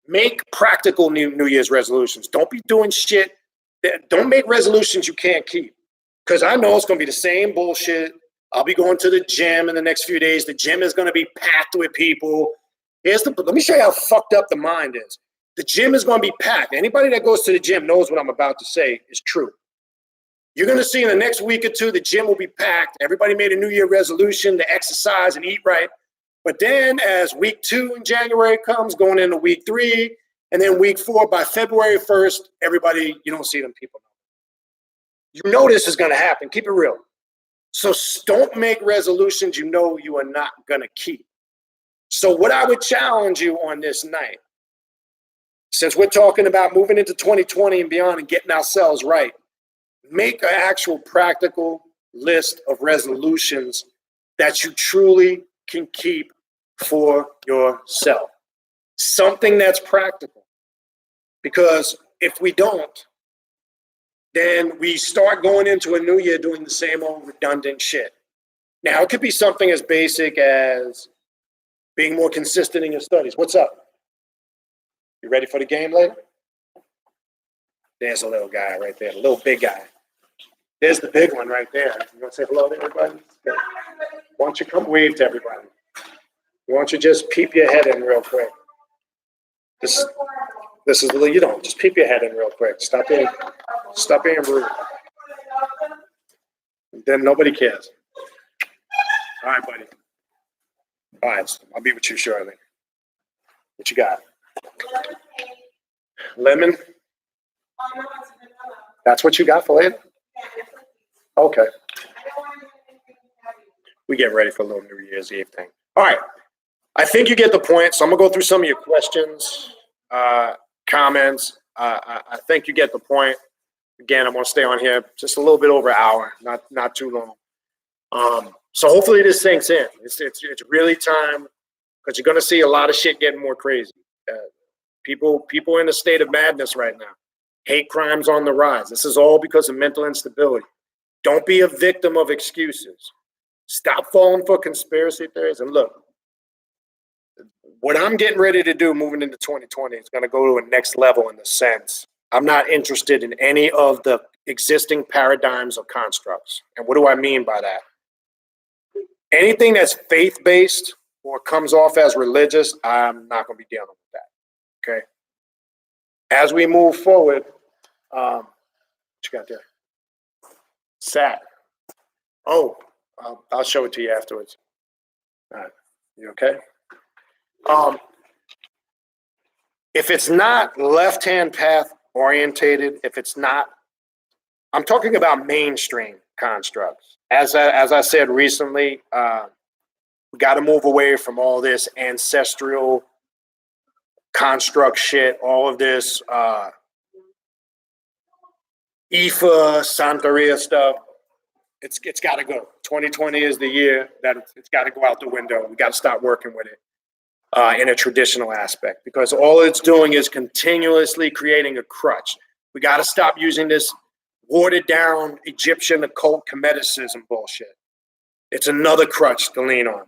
Make practical New Year's resolutions. Don't be doing shit. Don't make resolutions you can't keep. Because I know it's going to be the same bullshit. I'll be going to the gym in the next few days. The gym is going to be packed with people. Let me show you how fucked up the mind is. The gym is going to be packed. Anybody that goes to the gym knows what I'm about to say is true. You're going to see in the next week or two, the gym will be packed. Everybody made a New Year resolution to exercise and eat right. But then as week 2 in January comes, going into week 3, and then week 4, by February 1st, everybody, you don't see them people. You know this is going to happen. Keep it real. So don't make resolutions you know you are not going to keep. So what I would challenge you on this night, since we're talking about moving into 2020 and beyond and getting ourselves right, make an actual practical list of resolutions that you truly can keep for yourself. Something that's practical. Because if we don't, then we start going into a new year doing the same old redundant shit. Now, it could be something as basic as being more consistent in your studies. What's up? You ready for the game later? There's a little guy right there, a little big guy. There's the big one right there. You want to say hello to everybody? Why don't you come wave to everybody? Why don't you just peep your head in real quick? This is a little, you don't, just peep your head in real quick. Stop being rude. Then nobody cares. All right, buddy. All right, I'll be with you shortly. What you got? Lemon? That's what you got for later? Okay. We get ready for a little New Year's Eve thing. All right. I think you get the point. So I'm going to go through some of your questions, comments. I think you get the point. Again, I'm going to stay on here just a little bit over an hour, not too long. So hopefully this sinks in. It's really time, because you're going to see a lot of shit getting more crazy. People are in a state of madness right now. Hate crimes on the rise. This is all because of mental instability. Don't be a victim of excuses. Stop falling for conspiracy theories. And look, what I'm getting ready to do moving into 2020 is going to go to a next level in the sense I'm not interested in any of the existing paradigms or constructs. And what do I mean by that? Anything that's faith-based or comes off as religious, I'm not going to be dealing with that. Okay? As we move forward, what you got there? Sat. Oh, I'll show it to you afterwards. All right. You okay? If it's not left-hand path orientated, if it's not, I'm talking about mainstream constructs. As I said recently, we got to move away from all this ancestral construct shit, all of this Ifa, Santeria stuff. It's got to go. 2020 is the year that it's got to go out the window. We got to start working with it in a traditional aspect, because all it's doing is continuously creating a crutch. We got to stop using this watered down Egyptian occult Cometicism bullshit. It's another crutch to lean on.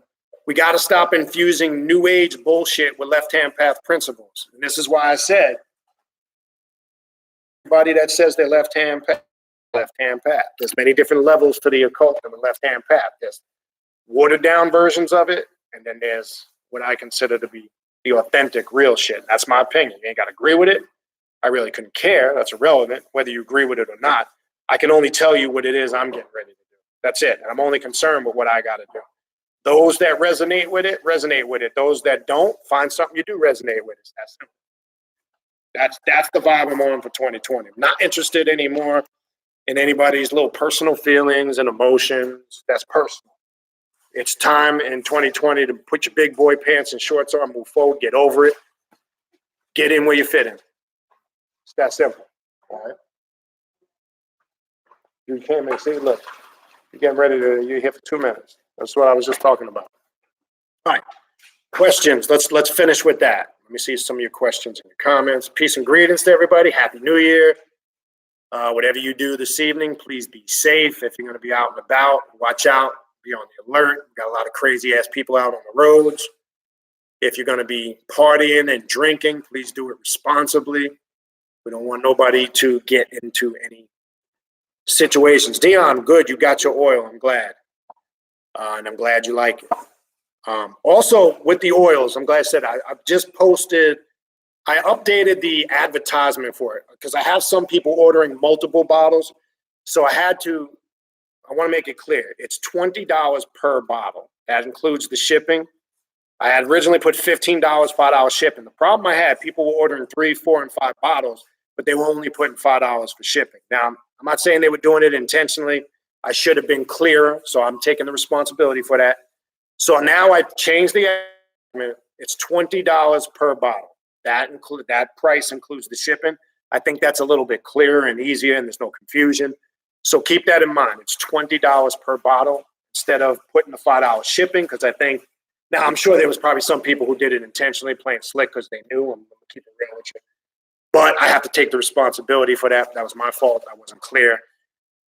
We got to stop infusing new age bullshit with left-hand path principles. And this is why I said, everybody that says they're left-hand path. There's many different levels to the occult and the left-hand path. There's watered down versions of it, and then there's what I consider to be the authentic, real shit. That's my opinion. You ain't got to agree with it. I really couldn't care. That's irrelevant, whether you agree with it or not. I can only tell you what it is I'm getting ready to do. That's it. And I'm only concerned with what I got to do. Those that resonate with it, resonate with it. Those that don't, find something you do resonate with. It's that simple. That's the vibe I'm on for 2020. I'm not interested anymore in anybody's little personal feelings and emotions. That's personal. It's time in 2020 to put your big boy pants and shorts on, move forward, get over it, get in where you fit in. It's that simple. All right. You can't make, see, look, you're getting ready to, you're here for 2 minutes. That's what I was just talking about. All right. Questions. Let's finish with that. Let me see some of your questions and your comments. Peace and greetings to everybody. Happy New Year. Whatever you do this evening, please be safe. If you're going to be out and about, watch out. Be on the alert. We've got a lot of crazy ass people out on the roads. If you're going to be partying and drinking, please do it responsibly. We don't want nobody to get into any situations. Dion, good. You got your oil. I'm glad. And I'm glad you like it. Also, with the oils, I'm glad I said I've just posted, I updated the advertisement for it because I have some people ordering multiple bottles. So I want to make it clear. It's $20 per bottle. That includes the shipping. I had originally put $15, $5 shipping. The problem I had, people were ordering 3, 4, and 5 bottles, but they were only putting $5 for shipping. Now, I'm not saying they were doing it intentionally. I should have been clearer, so I'm taking the responsibility for that. So now I've changed the estimate. It's $20 per bottle. That price includes the shipping. I think that's a little bit clearer and easier, and there's no confusion. So keep that in mind. It's $20 per bottle instead of putting the $5 shipping, because I think, now I'm sure there was probably some people who did it intentionally, playing slick because they knew. I'm keeping it real with you. But I have to take the responsibility for that. That was my fault. I wasn't clear.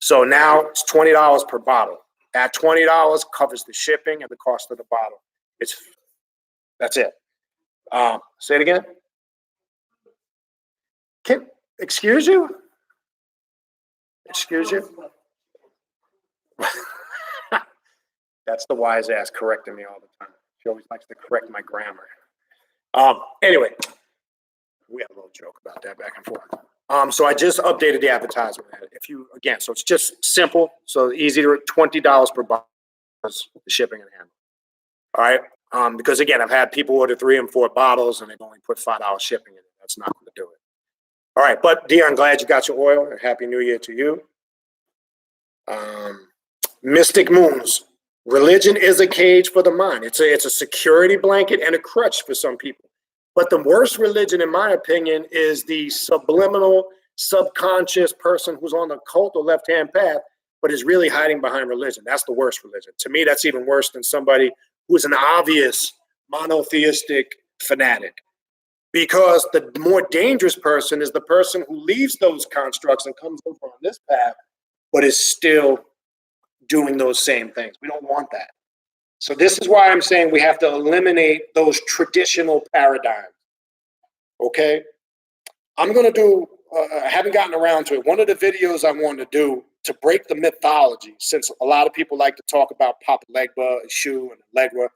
So now it's $20 per bottle. That $20 covers the shipping and the cost of the bottle. That's it. Say it again. Excuse you? Excuse you? That's the wise ass correcting me all the time. She always likes to correct my grammar. Anyway, we had a little joke about that back and forth. So I just updated the advertisement. So it's just simple. So easy to $20 per bottle, the shipping and handling. All right. Because again, I've had people order 3 and 4 bottles and they've only put $5 shipping in it. That's not going to do it. All right. But Dion, glad you got your oil. And Happy New Year to you. Mystic Moons. Religion is a cage for the mind. It's a security blanket and a crutch for some people. But the worst religion, in my opinion, is the subliminal, subconscious person who's on the occult or left-hand path, but is really hiding behind religion. That's the worst religion. To me, that's even worse than somebody who's an obvious monotheistic fanatic. Because the more dangerous person is the person who leaves those constructs and comes over on this path, but is still doing those same things. We don't want that. So this is why I'm saying we have to eliminate those traditional paradigms. Okay? I'm going to do, I haven't gotten around to it. One of the videos I want to do to break the mythology, since a lot of people like to talk about Papa Legba, Shu, and Allegra,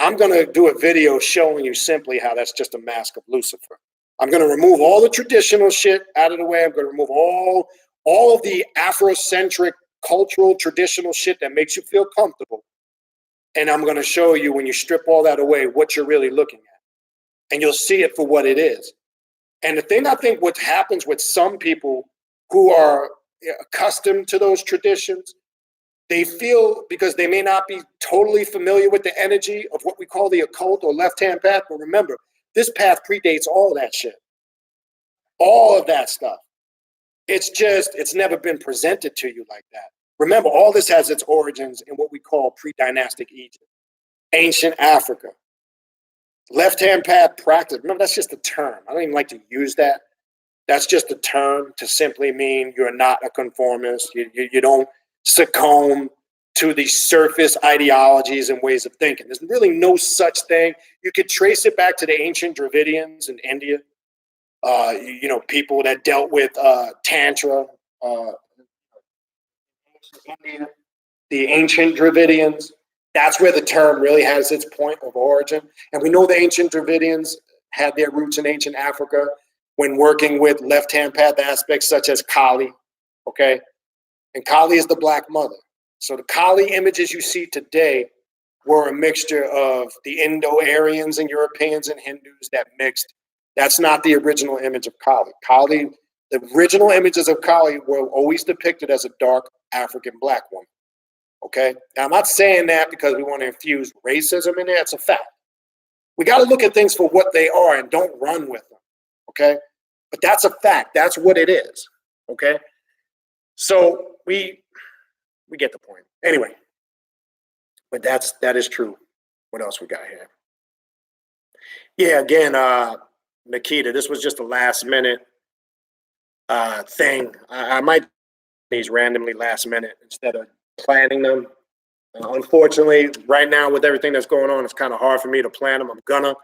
I'm going to do a video showing you simply how that's just a mask of Lucifer. I'm going to remove all the traditional shit out of the way. I'm going to remove all of the Afrocentric, cultural, traditional shit that makes you feel comfortable. And I'm going to show you, when you strip all that away, what you're really looking at. And you'll see it for what it is. And the thing I think what happens with some people who are accustomed to those traditions, they feel, because they may not be totally familiar with the energy of what we call the occult or left-hand path. But remember, this path predates all that shit. All of that stuff. It's just, it's never been presented to you like that. Remember, all this has its origins in what we call pre-dynastic Egypt, ancient Africa. Left-hand path practice. Remember, that's just a term. I don't even like to use that. That's just a term to simply mean you're not a conformist. You don't succumb to the surface ideologies and ways of thinking. There's really no such thing. You could trace it back to the ancient Dravidians in India. People that dealt with Tantra, India, the ancient Dravidians. That's where the term really has its point of origin. And we know the ancient Dravidians had their roots in ancient Africa when working with left-hand path aspects such as Kali, okay? And Kali is the Black Mother. So the Kali images you see today were a mixture of the Indo-Aryans and Europeans and Hindus that mixed. That's not the original image of Kali. The original images of Kali were always depicted as a dark African Black woman. Okay. Now, I'm not saying that because we want to infuse racism in there. It's a fact. We got to look at things for what they are and don't run with them. Okay. But that's a fact. That's what it is. Okay. So we get the point. Anyway, but that is true. What else we got here? Yeah, again, Nikita, this was just a last minute thing. I might do these randomly last minute instead of planning them. Unfortunately, right now with everything that's going on, it's kind of hard for me to plan them. I'm gonna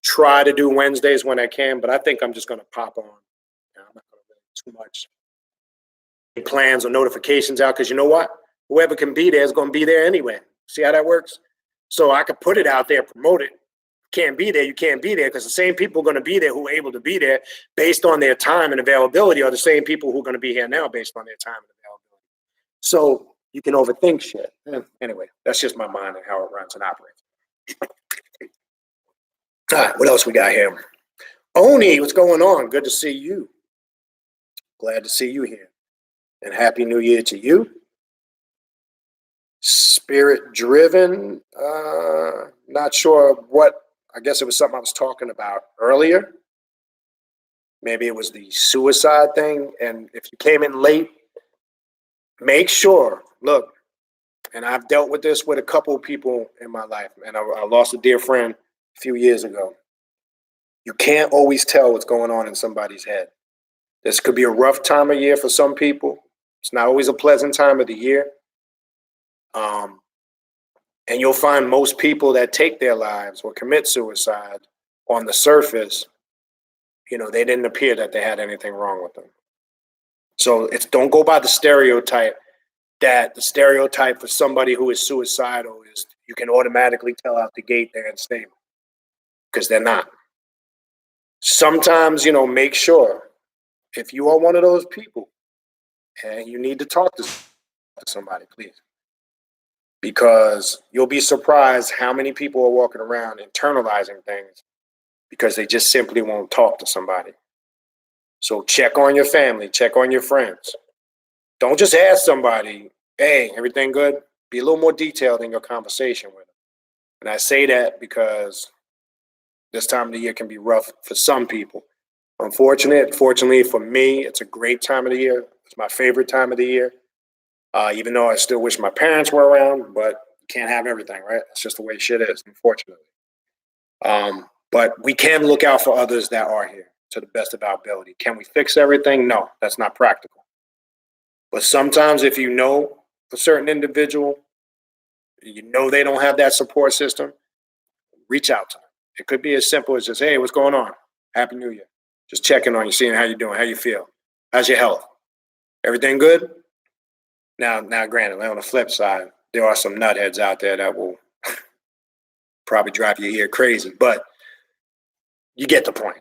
try to do Wednesdays when I can, but I think I'm just gonna pop on. I'm not gonna do too much plans or notifications out because you know what? Whoever can be there is gonna be there anyway. See how that works? So I could put it out there, promote it. Can't be there, you can't be there because the same people are going to be there who are able to be there based on their time and availability are the same people who are going to be here now based on their time and availability. So you can overthink shit. Anyway, that's just my mind and how it runs and operates. All right, what else we got here? Oni, what's going on? Good to see you. Glad to see you here. And Happy New Year to you. Spirit driven, not sure what. I guess it was something I was talking about earlier. Maybe it was the suicide thing. And if you came in late, make sure, look, and I've dealt with this with a couple of people in my life, and I lost a dear friend a few years ago. You can't always tell what's going on in somebody's head. This could be a rough time of year for some people. It's not always a pleasant time of the year. And you'll find most people that take their lives or commit suicide on the surface, they didn't appear that they had anything wrong with them. So don't go by the stereotype that the stereotype for somebody who is suicidal is you can automatically tell out the gate they're unstable, because they're not. Sometimes, make sure if you are one of those people and you need to talk to somebody, please. Because you'll be surprised how many people are walking around internalizing things because they just simply won't talk to somebody. So check on your family, check on your friends. Don't just ask somebody, hey, everything good? Be a little more detailed in your conversation with them. And I say that because this time of the year can be rough for some people. Fortunately for me, it's a great time of the year. It's my favorite time of the year. Even though I still wish my parents were around, but you can't have everything, right? That's just the way shit is, unfortunately. But we can look out for others that are here to the best of our ability. Can we fix everything? No, that's not practical. But sometimes if you know a certain individual, they don't have that support system, reach out to them. It could be as simple as just, hey, what's going on? Happy New Year. Just checking on you, seeing how you're doing, how you feel. How's your health? Everything good? Now, granted, on the flip side, there are some nutheads out there that will probably drive your ear crazy, but you get the point.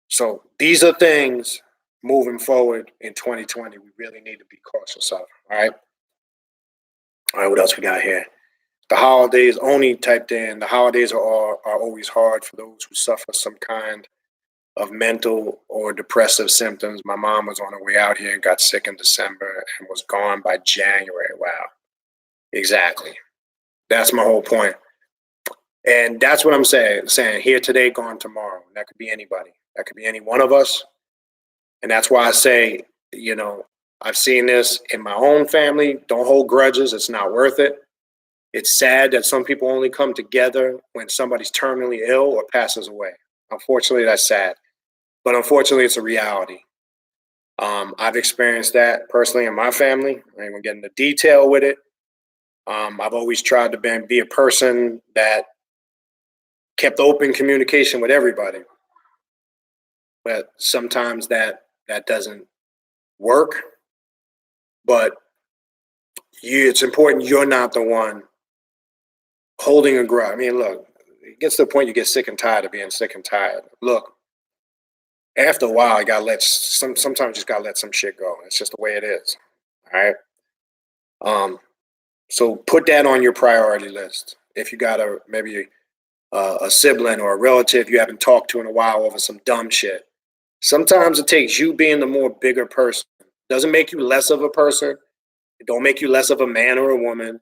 So these are things moving forward in 2020 we really need to be cautious of, all right? All right, what else we got here? The holidays, Oni typed in, the holidays are always hard for those who suffer some kind of mental or depressive symptoms. My mom was on her way out here and got sick in December and was gone by January. Wow. Exactly. That's my whole point. And that's what I'm saying here today, gone tomorrow. And that could be anybody. That could be any one of us. And that's why I say, I've seen this in my own family. Don't hold grudges. It's not worth it. It's sad that some people only come together when somebody's terminally ill or passes away. Unfortunately, that's sad. But unfortunately, it's a reality. I've experienced that personally in my family. I ain't gonna get into detail with it. I've always tried to be a person that kept open communication with everybody. But sometimes that doesn't work. But it's important you're not the one holding a grudge. I mean, look, it gets to the point you get sick and tired of being sick and tired. Look, after a while, you gotta sometimes you just gotta let some shit go. It's just the way it is. All right. So put that on your priority list. If you got maybe a sibling or a relative you haven't talked to in a while over some dumb shit. Sometimes it takes you being the more bigger person. Doesn't make you less of a person, It don't make you less of a man or a woman,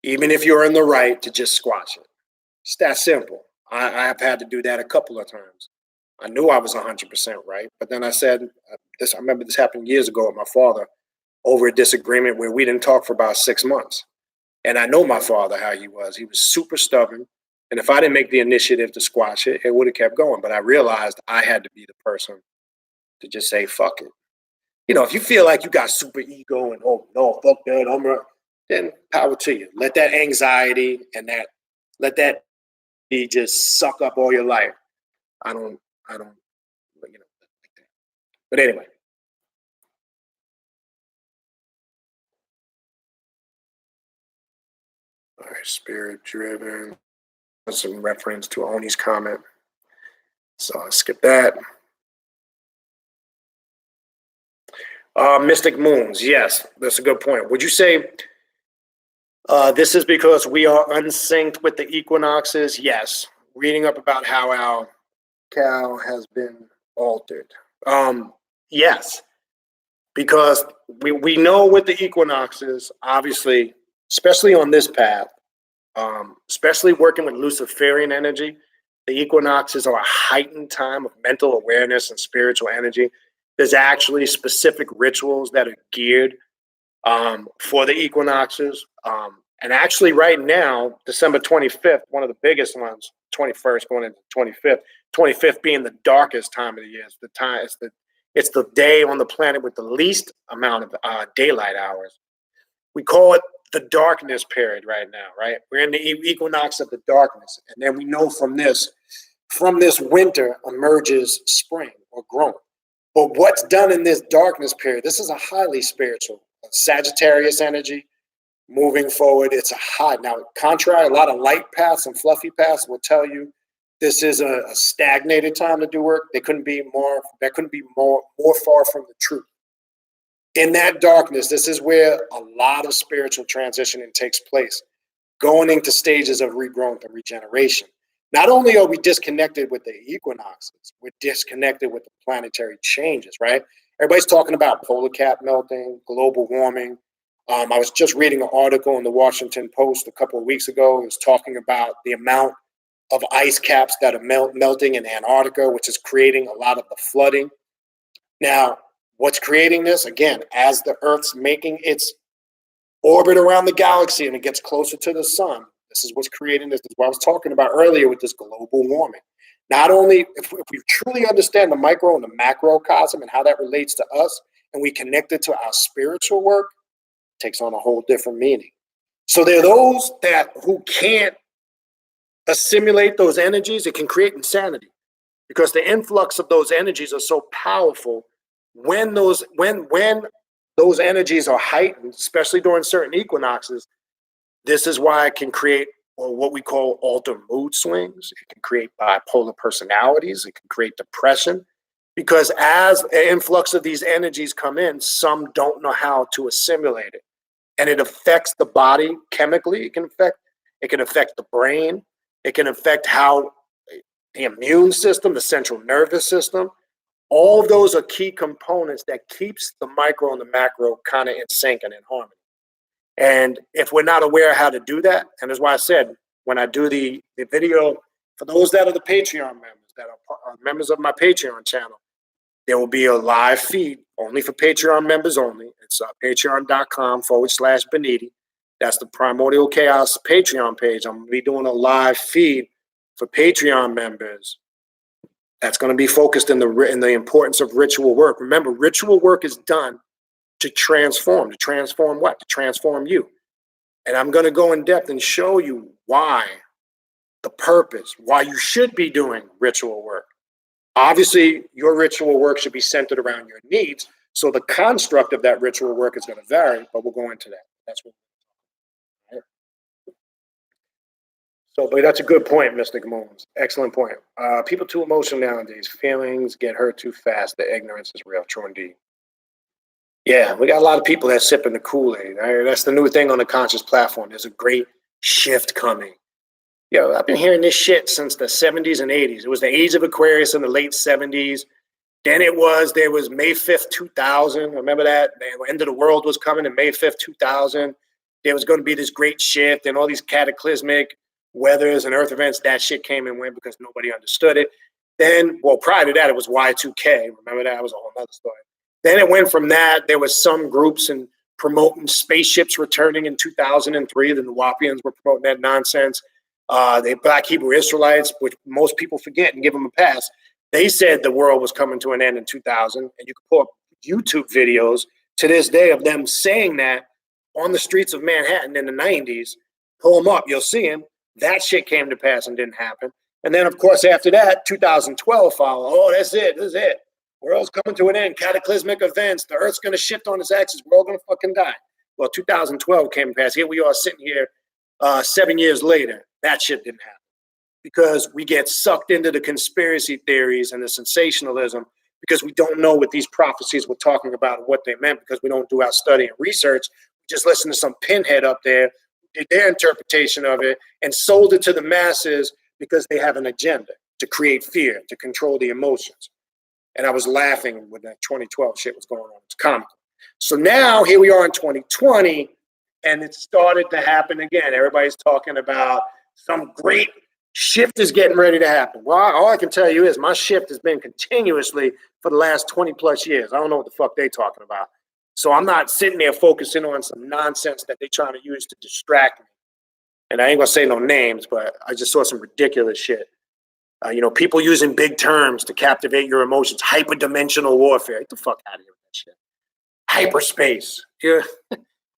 even if you're in the right, to just squash it. It's that simple. I have had to do that a couple of times. I knew I was 100% right, but then I said, I remember this happened years ago with my father over a disagreement where we didn't talk for about 6 months. And I know my father, how he was. He was super stubborn. And if I didn't make the initiative to squash it, it would have kept going. But I realized I had to be the person to just say, fuck it. You know, if you feel like you got super ego and, oh, no, fuck that, then power to you. Let that anxiety and let that be just suck up all your life. I don't, you know, like that. But anyway. All right, spirit driven. Some reference to Oni's comment. So I'll skip that. Mystic moons. Yes, that's a good point. Would you say this is because we are unsynced with the equinoxes? Yes. Reading up about how our cow has been altered. Yes, because we know with the equinoxes, obviously, especially on this path, especially working with Luciferian energy, the equinoxes are a heightened time of mental awareness and spiritual energy. There's actually specific rituals that are geared for the equinoxes. And actually right now, December 25th, one of the biggest ones, 21st going into 25th, 25th being the darkest time of the year. It's the day on the planet with the least amount of daylight hours. We call it the darkness period right now, right? We're in the equinox of the darkness. And then we know from this winter emerges spring or growth. But what's done in this darkness period, this is a highly spiritual Sagittarius energy moving forward. It's a high. Now, contrary, a lot of light paths and fluffy paths will tell you this is a stagnated time to do work. That couldn't be more far from the truth. In that darkness, this is where a lot of spiritual transitioning takes place, going into stages of regrowth and regeneration. Not only are we disconnected with the equinoxes, we're disconnected with the planetary changes, right? Everybody's talking about polar cap melting, global warming. I was just reading an article in the Washington Post a couple of weeks ago. It was talking about the amount of ice caps that are melting in Antarctica, which is creating a lot of the flooding. Now, what's creating this? Again, as the Earth's making its orbit around the galaxy and it gets closer to the sun, this is what's creating this. This is what I was talking about earlier with this global warming. Not only, if we truly understand the micro and the macrocosm and how that relates to us, and we connect it to our spiritual work, it takes on a whole different meaning. So there are those who can't assimilate those energies. It can create insanity because the influx of those energies are so powerful. When those energies are heightened, especially during certain equinoxes, this is why it can create what we call alter mood swings. It can create bipolar personalities. It can create depression because as an influx of these energies come in, some don't know how to assimilate it. And it affects the body chemically. It can affect the brain. It can affect how the immune system, the central nervous system. All of those are key components that keeps the micro and the macro kind of in sync and in harmony. And if we're not aware of how to do that, and that's why I said, when I do the video, for those that are the Patreon members, that are members of my Patreon channel, there will be a live feed only for Patreon members only. It's patreon.com/Beniti. That's the Primordial Chaos Patreon page. I'm going to be doing a live feed for Patreon members. That's going to be focused in the importance of ritual work. Remember, ritual work is done to transform. To transform what? To transform you. And I'm going to go in depth and show you why, the purpose, why you should be doing ritual work. Obviously, your ritual work should be centered around your needs. So the construct of that ritual work is going to vary, but we'll go into that. That's what. Right? So, but that's a good point, Mystic Moons. Excellent point. People too emotional nowadays. Feelings get hurt too fast. The ignorance is real. True indeed. Yeah, we got a lot of people that sipping the Kool-Aid. Right? That's the new thing on the conscious platform. There's a great shift coming. I've been hearing this shit since the 70s and 80s. It was the age of Aquarius in the late 70s. Then there was May 5th, 2000. Remember that? The end of the world was coming in May 5th, 2000. There was going to be this great shift and all these cataclysmic weathers and earth events. That shit came and went because nobody understood it. Then, well, prior to that, it was Y2K. Remember that? It was a whole other story. Then it went from that. There was some groups and promoting spaceships returning in 2003. The Nuwapians were promoting that nonsense. The Black Hebrew Israelites, which most people forget and give them a pass, they said the world was coming to an end in 2000. And you can pull up YouTube videos to this day of them saying that on the streets of Manhattan in the 90s. Pull them up, you'll see them. That shit came to pass and didn't happen. And then, of course, after that, 2012 followed. Oh, that's it. This is it. World's coming to an end. Cataclysmic events. The Earth's going to shift on its axis. We're all going to fucking die. Well, 2012 came past. Here we are sitting here 7 years later. That shit didn't happen because we get sucked into the conspiracy theories and the sensationalism because we don't know what these prophecies were talking about and what they meant because we don't do our study and research. We just listen to some pinhead up there, did their interpretation of it, and sold it to the masses because they have an agenda to create fear, to control the emotions. And I was laughing when that 2012 shit was going on. It's comical. So now here we are in 2020, and it started to happen again. Everybody's talking about some great shift is getting ready to happen. Well, all I can tell you is my shift has been continuously for the last 20 plus years. I don't know what the fuck they talking about. So I'm not sitting there focusing on some nonsense that they're trying to use to distract me. And I ain't gonna say no names, but I just saw some ridiculous shit. People using big terms to captivate your emotions. Hyperdimensional warfare. Get the fuck out of here with that shit. Hyperspace. Yeah.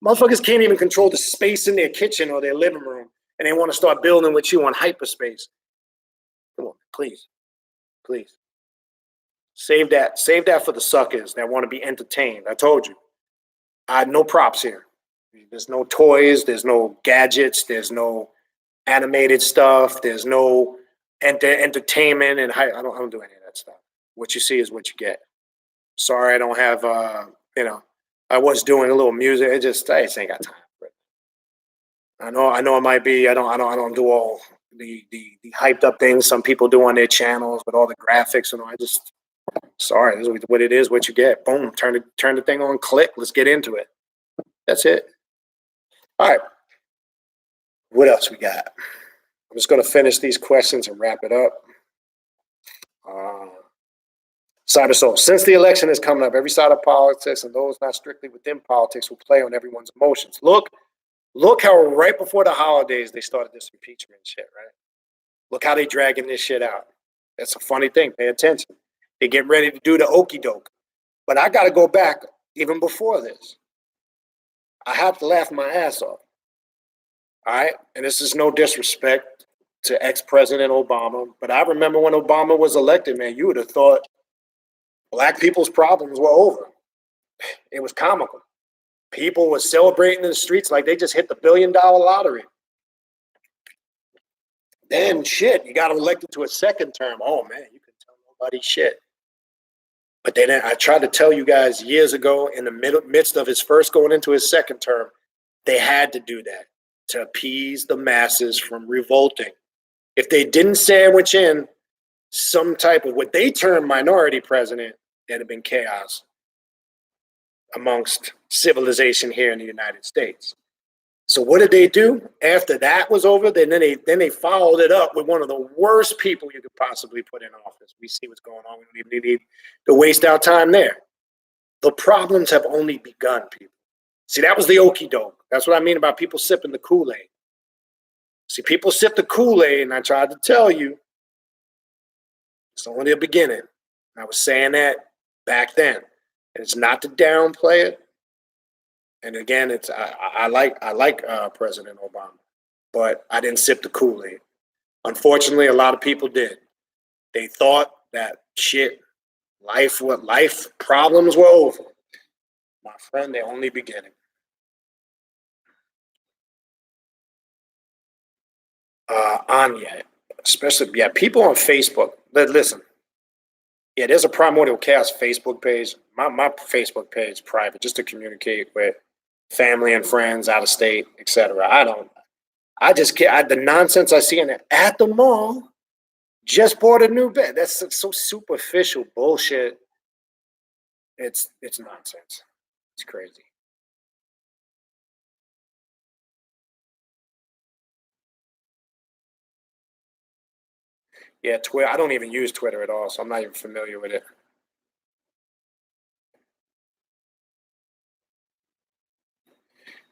Motherfuckers can't even control the space in their kitchen or their living room, and they want to start building with you on hyperspace. Come on, please. Please. Save that. Save that for the suckers that want to be entertained. I told you. I had no props here. There's no toys. There's no gadgets. There's no animated stuff. There's no entertainment, and I don't do any of that stuff. What you see is what you get. Sorry, I don't have I was doing a little music. I just ain't got time for it. I know it might be. I don't do all the hyped up things some people do on their channels with all the graphics and all. Sorry, this is what it is. What you get. Boom. Turn the thing on. Click. Let's get into it. That's it. All right. What else we got? I'm just going to finish these questions and wrap it up. Cyber Soul. Since the election is coming up, every side of politics and those not strictly within politics will play on everyone's emotions. Look how right before the holidays they started this impeachment shit, right? Look how they dragging this shit out. That's a funny thing. Pay attention. They get ready to do the okey doke. But I got to go back even before this. I have to laugh my ass off. All right? And this is no disrespect to ex-President Obama, but I remember when Obama was elected, man, you would have thought Black people's problems were over. It was comical. People were celebrating in the streets like they just hit the $1 billion lottery. Then shit, you got elected to a second term. Oh man, you can tell nobody shit. But then I tried to tell you guys years ago in the midst of his first going into his second term, they had to do that to appease the masses from revolting. If they didn't sandwich in some type of what they term minority president, there'd have been chaos amongst civilization here in the United States. So what did they do? After that was over, then they followed it up with one of the worst people you could possibly put in office. We see what's going on. We don't even need to waste our time there. The problems have only begun, people. See, that was the okie doke. That's what I mean about people sipping the Kool-Aid. See, people sip the Kool-Aid, and I tried to tell you, it's only the beginning. I was saying that back then. And it's not to downplay it. And again, I like President Obama, but I didn't sip the Kool-Aid. Unfortunately, a lot of people did. They thought that life problems were over. My friend, they're only beginning. Anya, especially, people on Facebook. Listen, there's a Primordial Chaos Facebook page. My Facebook page is private, just to communicate with family and friends out of state, etc. I just can't. The nonsense I see in it at the mall. Just bought a new bed. That's so superficial bullshit. It's nonsense. It's crazy. Yeah, Twitter. I don't even use Twitter at all, so I'm not even familiar with it.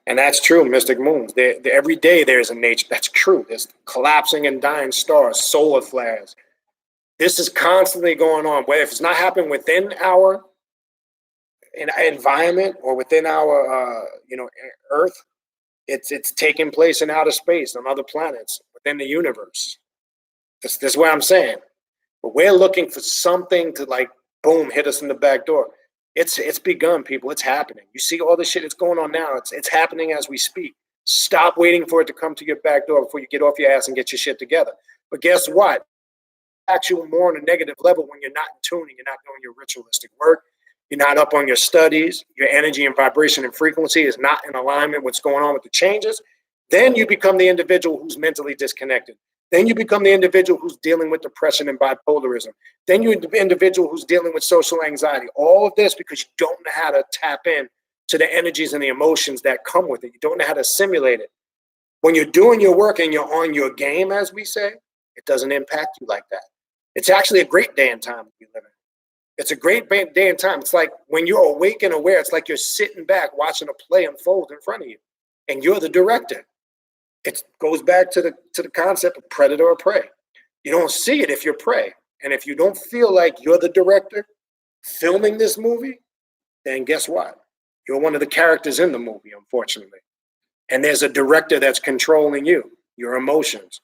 And that's true, Mystic Moons. Every day there's a nature. That's true. There's collapsing and dying stars, solar flares. This is constantly going on. Whether if it's not happening within our environment or within our, Earth, it's taking place in outer space on other planets within the universe. This is what I'm saying. But we're looking for something to like, boom, hit us in the back door. It's begun, people. It's happening. You see all this shit that's going on now. It's happening as we speak. Stop waiting for it to come to your back door before you get off your ass and get your shit together. But guess what? Actually, more on a negative level when you're not in tune and you're not doing your ritualistic work. You're not up on your studies. Your energy and vibration and frequency is not in alignment with what's going on with the changes. Then you become the individual who's mentally disconnected. Then you become the individual who's dealing with depression and bipolarism. Then you're the individual who's dealing with social anxiety. All of this because you don't know how to tap in to the energies and the emotions that come with it. You don't know how to simulate it. When you're doing your work and you're on your game, as we say, it doesn't impact you like that. It's actually a great day and time we live in. It's a great day and time. It's like when you're awake and aware, it's like you're sitting back watching a play unfold in front of you, and you're the director. It goes back to the concept of predator or prey. You don't see it if you're prey. And if you don't feel like you're the director filming this movie, then guess what? You're one of the characters in the movie, unfortunately. And there's a director that's controlling you, your emotions.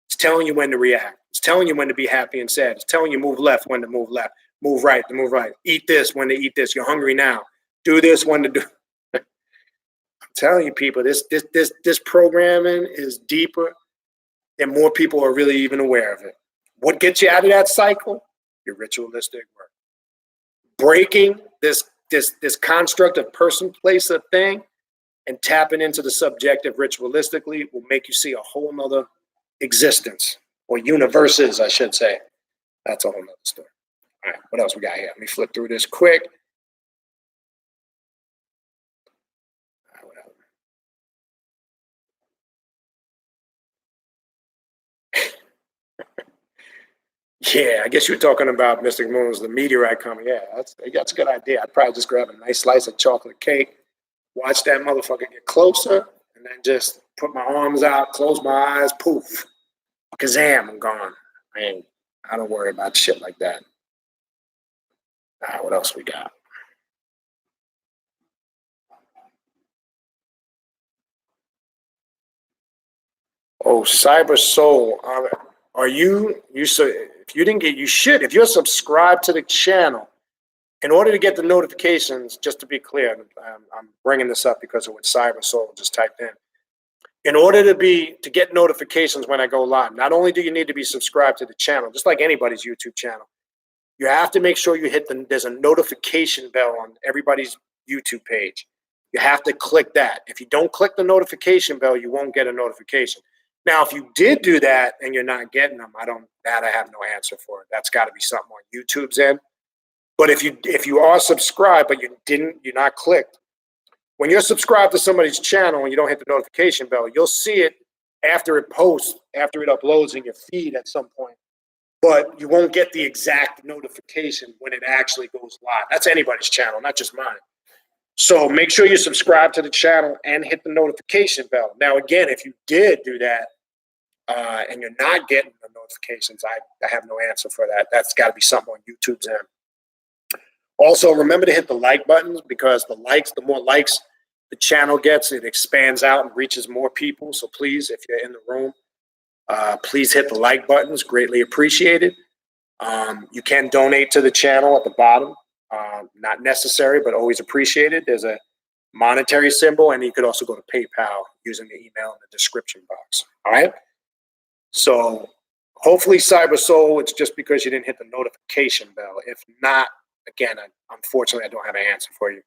It's telling you when to react. It's telling you when to be happy and sad. It's telling you move left when to move left, move right to move right. Eat this when to eat this. You're hungry now. Do this when to do. I'm telling you, people, this programming is deeper and more people are really even aware of it. What gets you out of that cycle? Your ritualistic work. Breaking this construct of person, place, a thing, and tapping into the subjective ritualistically will make you see a whole nother existence, or universes, I should say. That's a whole nother story. All right, what else we got here? Let me flip through this quick. Yeah, I guess you're talking about Mystic Moons, the meteorite coming. Yeah, that's a good idea. I'd probably just grab a nice slice of chocolate cake, watch that motherfucker get closer, and then just put my arms out, close my eyes, poof, kazam, I'm gone. I don't worry about shit like that. All right, what else we got? Oh, Cyber Soul. Are you so if you didn't get, you should, if you're subscribed to the channel, in order to get the notifications, just to be clear, I'm bringing this up because of what Cyber Soul just typed in. In order to get notifications when I go live, not only do you need to be subscribed to the channel, just like anybody's YouTube channel, you have to make sure you hit there's a notification bell on everybody's YouTube page. You have to click that. If you don't click the notification bell, you won't get a notification. Now, if you did do that and you're not getting them, I have no answer for it. That's got to be something on YouTube's end. But if you are subscribed but you're not clicked, when you're subscribed to somebody's channel and you don't hit the notification bell, you'll see it after it posts, after it uploads in your feed at some point. But you won't get the exact notification when it actually goes live. That's anybody's channel, not just mine. So make sure you subscribe to the channel and hit the notification bell. Now, again, if you did do that and you're not getting the notifications, I have no answer for that. That's got to be something on YouTube's end. Also, remember to hit the like buttons, because the more likes the channel gets, it expands out and reaches more people. So please, if you're in the room, please hit the like buttons. Greatly appreciated. You can donate to the channel at the bottom. Not necessary, but always appreciated. There's a monetary symbol, and you could also go to PayPal using the email in the description box. All right. So hopefully, Cyber Soul, it's just because you didn't hit the notification bell. If not, again, unfortunately, I don't have an answer for you.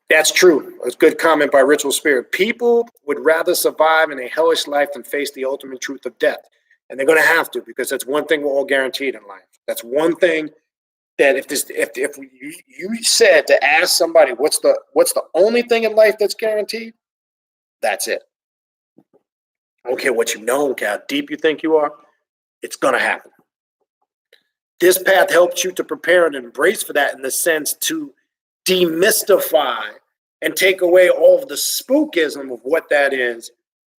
That's true. It's a good comment by Ritual Spirit. People would rather survive in a hellish life than face the ultimate truth of death. And they're going to have to, because that's one thing we're all guaranteed in life. That's one thing that if you said to ask somebody what's the only thing in life that's guaranteed, that's it. I don't care what you know, I don't care how deep you think you are, it's gonna happen. This path helps you to prepare and embrace for that in the sense to demystify and take away all of the spookism of what that is.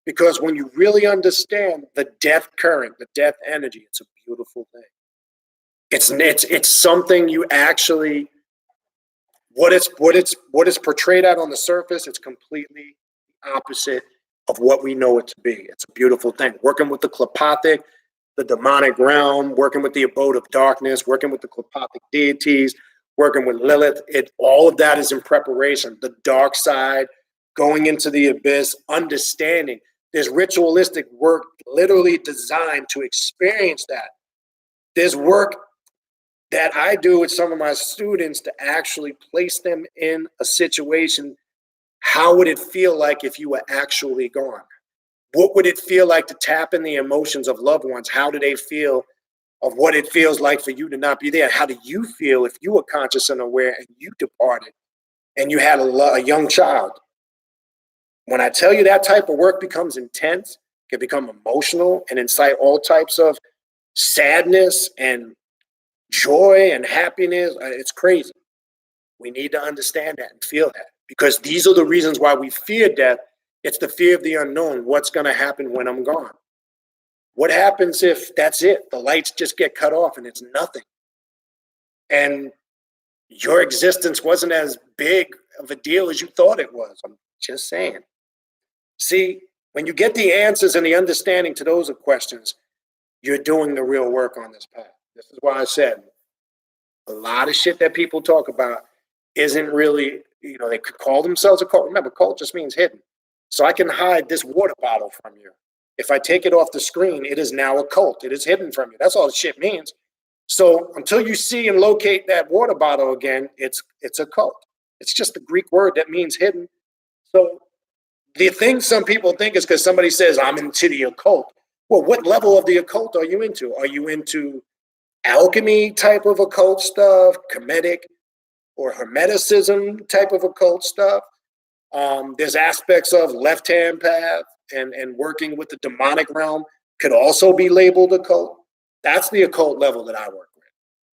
Because when you really understand the death current, the death energy, it's a beautiful thing. It's something you actually, what is portrayed out on the surface, it's completely opposite of what we know it to be. It's a beautiful thing. Working with the Klepothic, the demonic realm, working with the abode of darkness, working with the Klepothic deities, working with Lilith, all of that is in preparation. The dark side, going into the abyss, understanding. There's ritualistic work literally designed to experience that. There's work that I do with some of my students to actually place them in a situation. How would it feel like if you were actually gone? What would it feel like to tap in the emotions of loved ones? How do they feel of what it feels like for you to not be there? How do you feel if you were conscious and aware and you departed and you had a young child? When I tell you that type of work becomes intense, can become emotional and incite all types of sadness and joy and happiness, it's crazy. We need to understand that and feel that, because these are the reasons why we fear death. It's the fear of the unknown. What's going to happen when I'm gone? What happens if that's it? The lights just get cut off and it's nothing. And your existence wasn't as big of a deal as you thought it was. I'm just saying. See, when you get the answers and the understanding to those questions, you're doing the real work on this path. This is why I said a lot of shit that people talk about isn't really, they could call themselves a cult. Remember, cult just means hidden. So I can hide this water bottle from you. If I take it off the screen, it is now a cult. It is hidden from you. That's all the shit means. So until you see and locate that water bottle again, it's a cult. It's just the Greek word that means hidden. So the thing some people think is because somebody says, I'm into the occult. Well, what level of the occult are you into? Are you into alchemy type of occult stuff, Kemetic or Hermeticism type of occult stuff? There's aspects of left-hand path and working with the demonic realm could also be labeled occult. That's the occult level that I work with,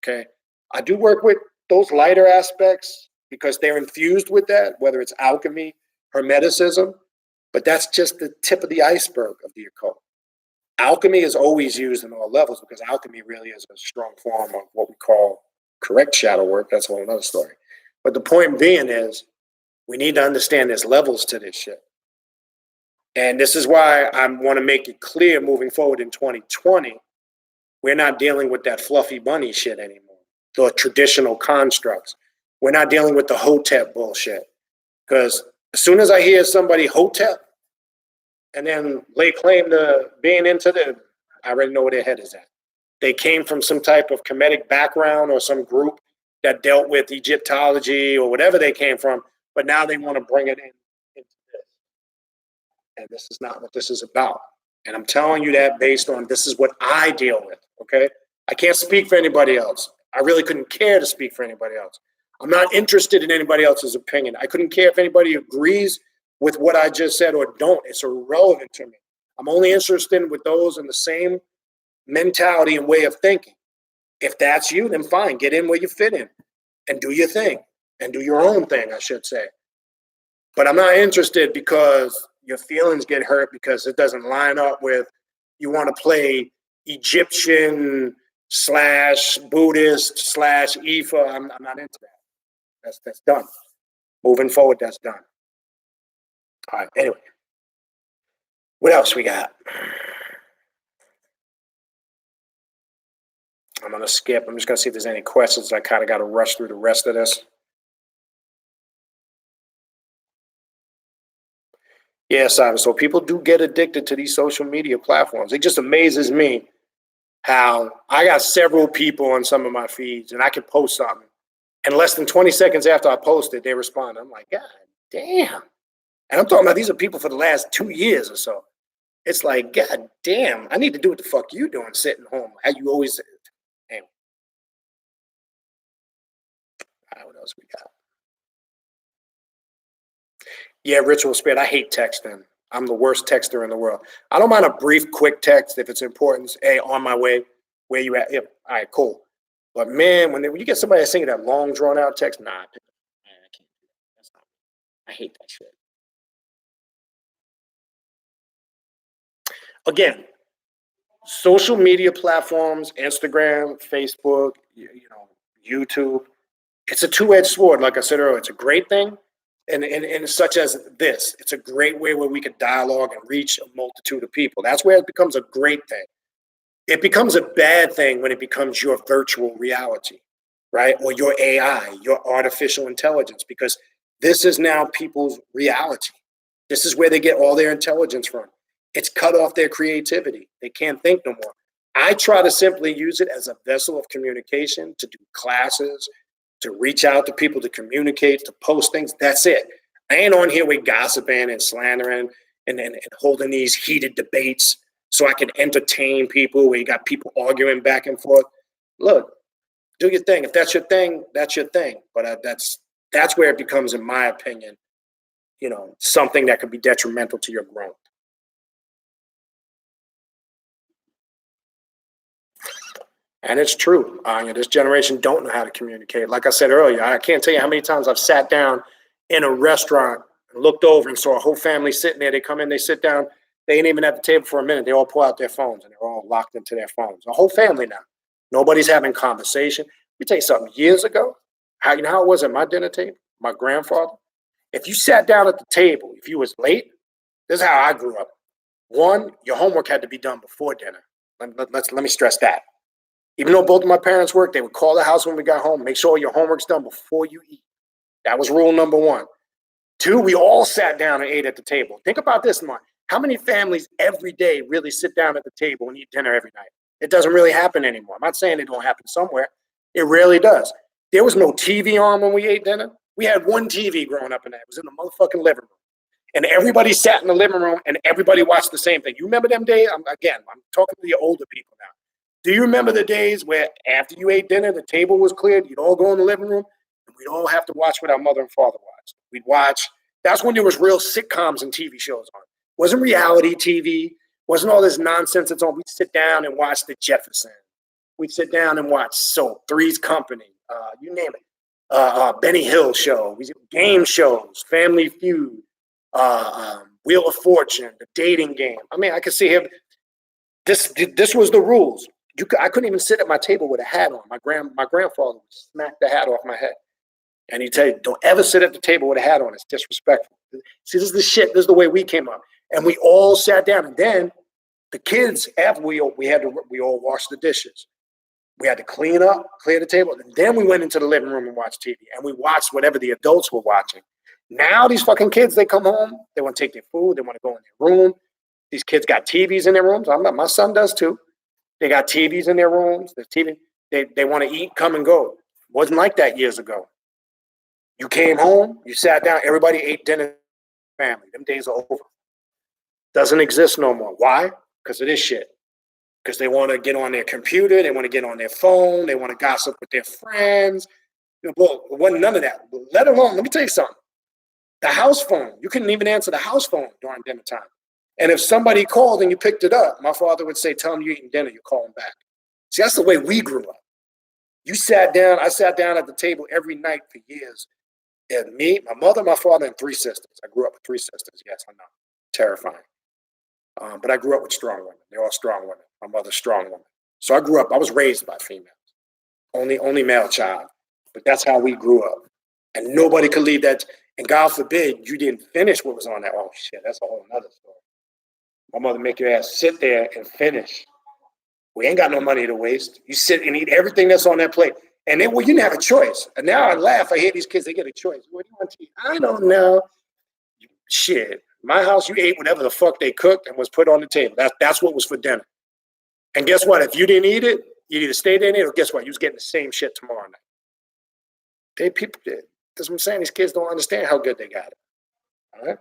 okay? I do work with those lighter aspects because they're infused with that, whether it's alchemy, Hermeticism, but that's just the tip of the iceberg of the occult. Alchemy is always used in all levels because alchemy really is a strong form of what we call correct shadow work. That's a whole other story. But the point being is we need to understand there's levels to this shit. And this is why I want to make it clear moving forward in 2020, we're not dealing with that fluffy bunny shit anymore, the traditional constructs. We're not dealing with the Hotep bullshit. Because as soon as I hear somebody Hotep and then lay claim to being into I already know where their head is at. They came from some type of Kemetic background or some group that dealt with Egyptology or whatever they came from, but now they want to bring it into this. And this is not what this is about. And I'm telling you that based on this is what I deal with, okay? I can't speak for anybody else. I really couldn't care to speak for anybody else. I'm not interested in anybody else's opinion. I couldn't care if anybody agrees with what I just said or don't. It's irrelevant to me. I'm only interested with those in the same mentality and way of thinking. If that's you, then fine, get in where you fit in and do your thing and do your own thing, I should say. But I'm not interested because your feelings get hurt because it doesn't line up with you want to play Egyptian / Buddhist / Ifa. I'm not into that. That's done. Moving forward, that's done. All right, anyway. What else we got? I'm going to skip. I'm just going to see if there's any questions. I kind of got to rush through the rest of this. Yeah, Simon. So people do get addicted to these social media platforms. It just amazes me how I got several people on some of my feeds and I can post something. And less than 20 seconds after I post it, they respond. I'm like, God damn. And I'm talking about these are people for the last 2 years or so. It's like, God damn, I need to do what the fuck you doing sitting home. How you always, anyway. else we got? Yeah, Ritual Spirit. I hate texting. I'm the worst texter in the world. I don't mind a brief, quick text if it's important. Hey, on my way. Where you at? Yep. All right, cool. But man, when you get somebody singing that long, drawn out text, nah, man, I can't do that. That's not. I hate that shit. Again, social media platforms, Instagram, Facebook, YouTube. It's a two-edged sword. Like I said earlier, it's a great thing, and such as this, it's a great way where we could dialogue and reach a multitude of people. That's where it becomes a great thing. It becomes a bad thing when it becomes your virtual reality, right? Or your AI, your artificial intelligence, because this is now people's reality. This is where they get all their intelligence from. It's cut off their creativity. They can't think no more. I try to simply use it as a vessel of communication, to do classes, to reach out to people, to communicate, to post things. That's it. I ain't on here with gossiping and slandering and holding these heated debates so I can entertain people where you got people arguing back and forth. Look, do your thing. If that's your thing, that's your thing. But that's where it becomes, in my opinion, something that could be detrimental to your growth. And it's true. This generation don't know how to communicate. Like I said earlier, I can't tell you how many times I've sat down in a restaurant and looked over and saw a whole family sitting there. They come in, they sit down. They ain't even at the table for a minute. They all pull out their phones and they're all locked into their phones. A whole family now. Nobody's having conversation. Let me tell you something. Years ago, how it was at my dinner table? My grandfather. If you sat down at the table, if you was late, this is how I grew up. One, your homework had to be done before dinner. Let me stress that. Even though both of my parents worked, they would call the house when we got home. Make sure your homework's done before you eat. That was rule number one. Two, we all sat down and ate at the table. Think about this, Mark. How many families every day really sit down at the table and eat dinner every night? It doesn't really happen anymore. I'm not saying it don't happen somewhere. It rarely does. There was no TV on when we ate dinner. We had one TV growing up in there. It was in the motherfucking living room. And everybody sat in the living room and everybody watched the same thing. You remember them days? I'm talking to the older people now. Do you remember the days where after you ate dinner, the table was cleared, you'd all go in the living room, and we'd all have to watch what our mother and father watched? We'd watch. That's when there was real sitcoms and TV shows on. Wasn't reality TV. Wasn't all this nonsense that's on. We'd sit down and watch The Jeffersons. We'd sit down and watch Soap, Three's Company, you name it. Benny Hill show, game shows, Family Feud, Wheel of Fortune, The Dating Game. I mean, I could see him. This was the rules. I couldn't even sit at my table with a hat on. My grandfather would smack the hat off my head. And he'd tell you, don't ever sit at the table with a hat on. It's disrespectful. See, this is the shit. This is the way we came up. And we all sat down. And then the kids, after we all washed the dishes. We had to clean up, clear the table. And then we went into the living room and watched TV. And we watched whatever the adults were watching. Now these fucking kids, they come home. They want to take their food. They want to go in their room. These kids got TVs in their rooms. My son does too. They got TVs in their rooms. The TV. They want to eat, come and go. Wasn't like that years ago. You came home, you sat down, everybody ate dinner. Family. Them days are over. Doesn't exist no more. Why? Because of this shit. Because they want to get on their computer. They want to get on their phone. They want to gossip with their friends. Well, it wasn't none of that. Let alone, let me tell you something. The house phone. You couldn't even answer the house phone during dinner time. And if somebody called and you picked it up, my father would say, tell them you're eating dinner, you call them back. See, that's the way we grew up. You sat down, I sat down at the table every night for years. And me, my mother, my father, and three sisters. I grew up with three sisters. Yes, I know. Terrifying. But I grew up with strong women. They're all strong women. My mother's strong woman. So I was raised by females. Only male child. But that's how we grew up. And nobody could leave that. And God forbid you didn't finish what was on that. Oh, shit, that's a whole nother story. My mother make your ass sit there and finish. We ain't got no money to waste. You sit and eat everything that's on that plate. And then, well, you didn't have a choice. And now I laugh. I hear these kids, they get a choice. What do you want to eat? I don't know. Shit. My house, you ate whatever the fuck they cooked and was put on the table. That's what was for dinner. And guess what? If you didn't eat it, you either stayed in it or guess what? You was getting the same shit tomorrow night. That's what I'm saying. These kids don't understand how good they got it. All right?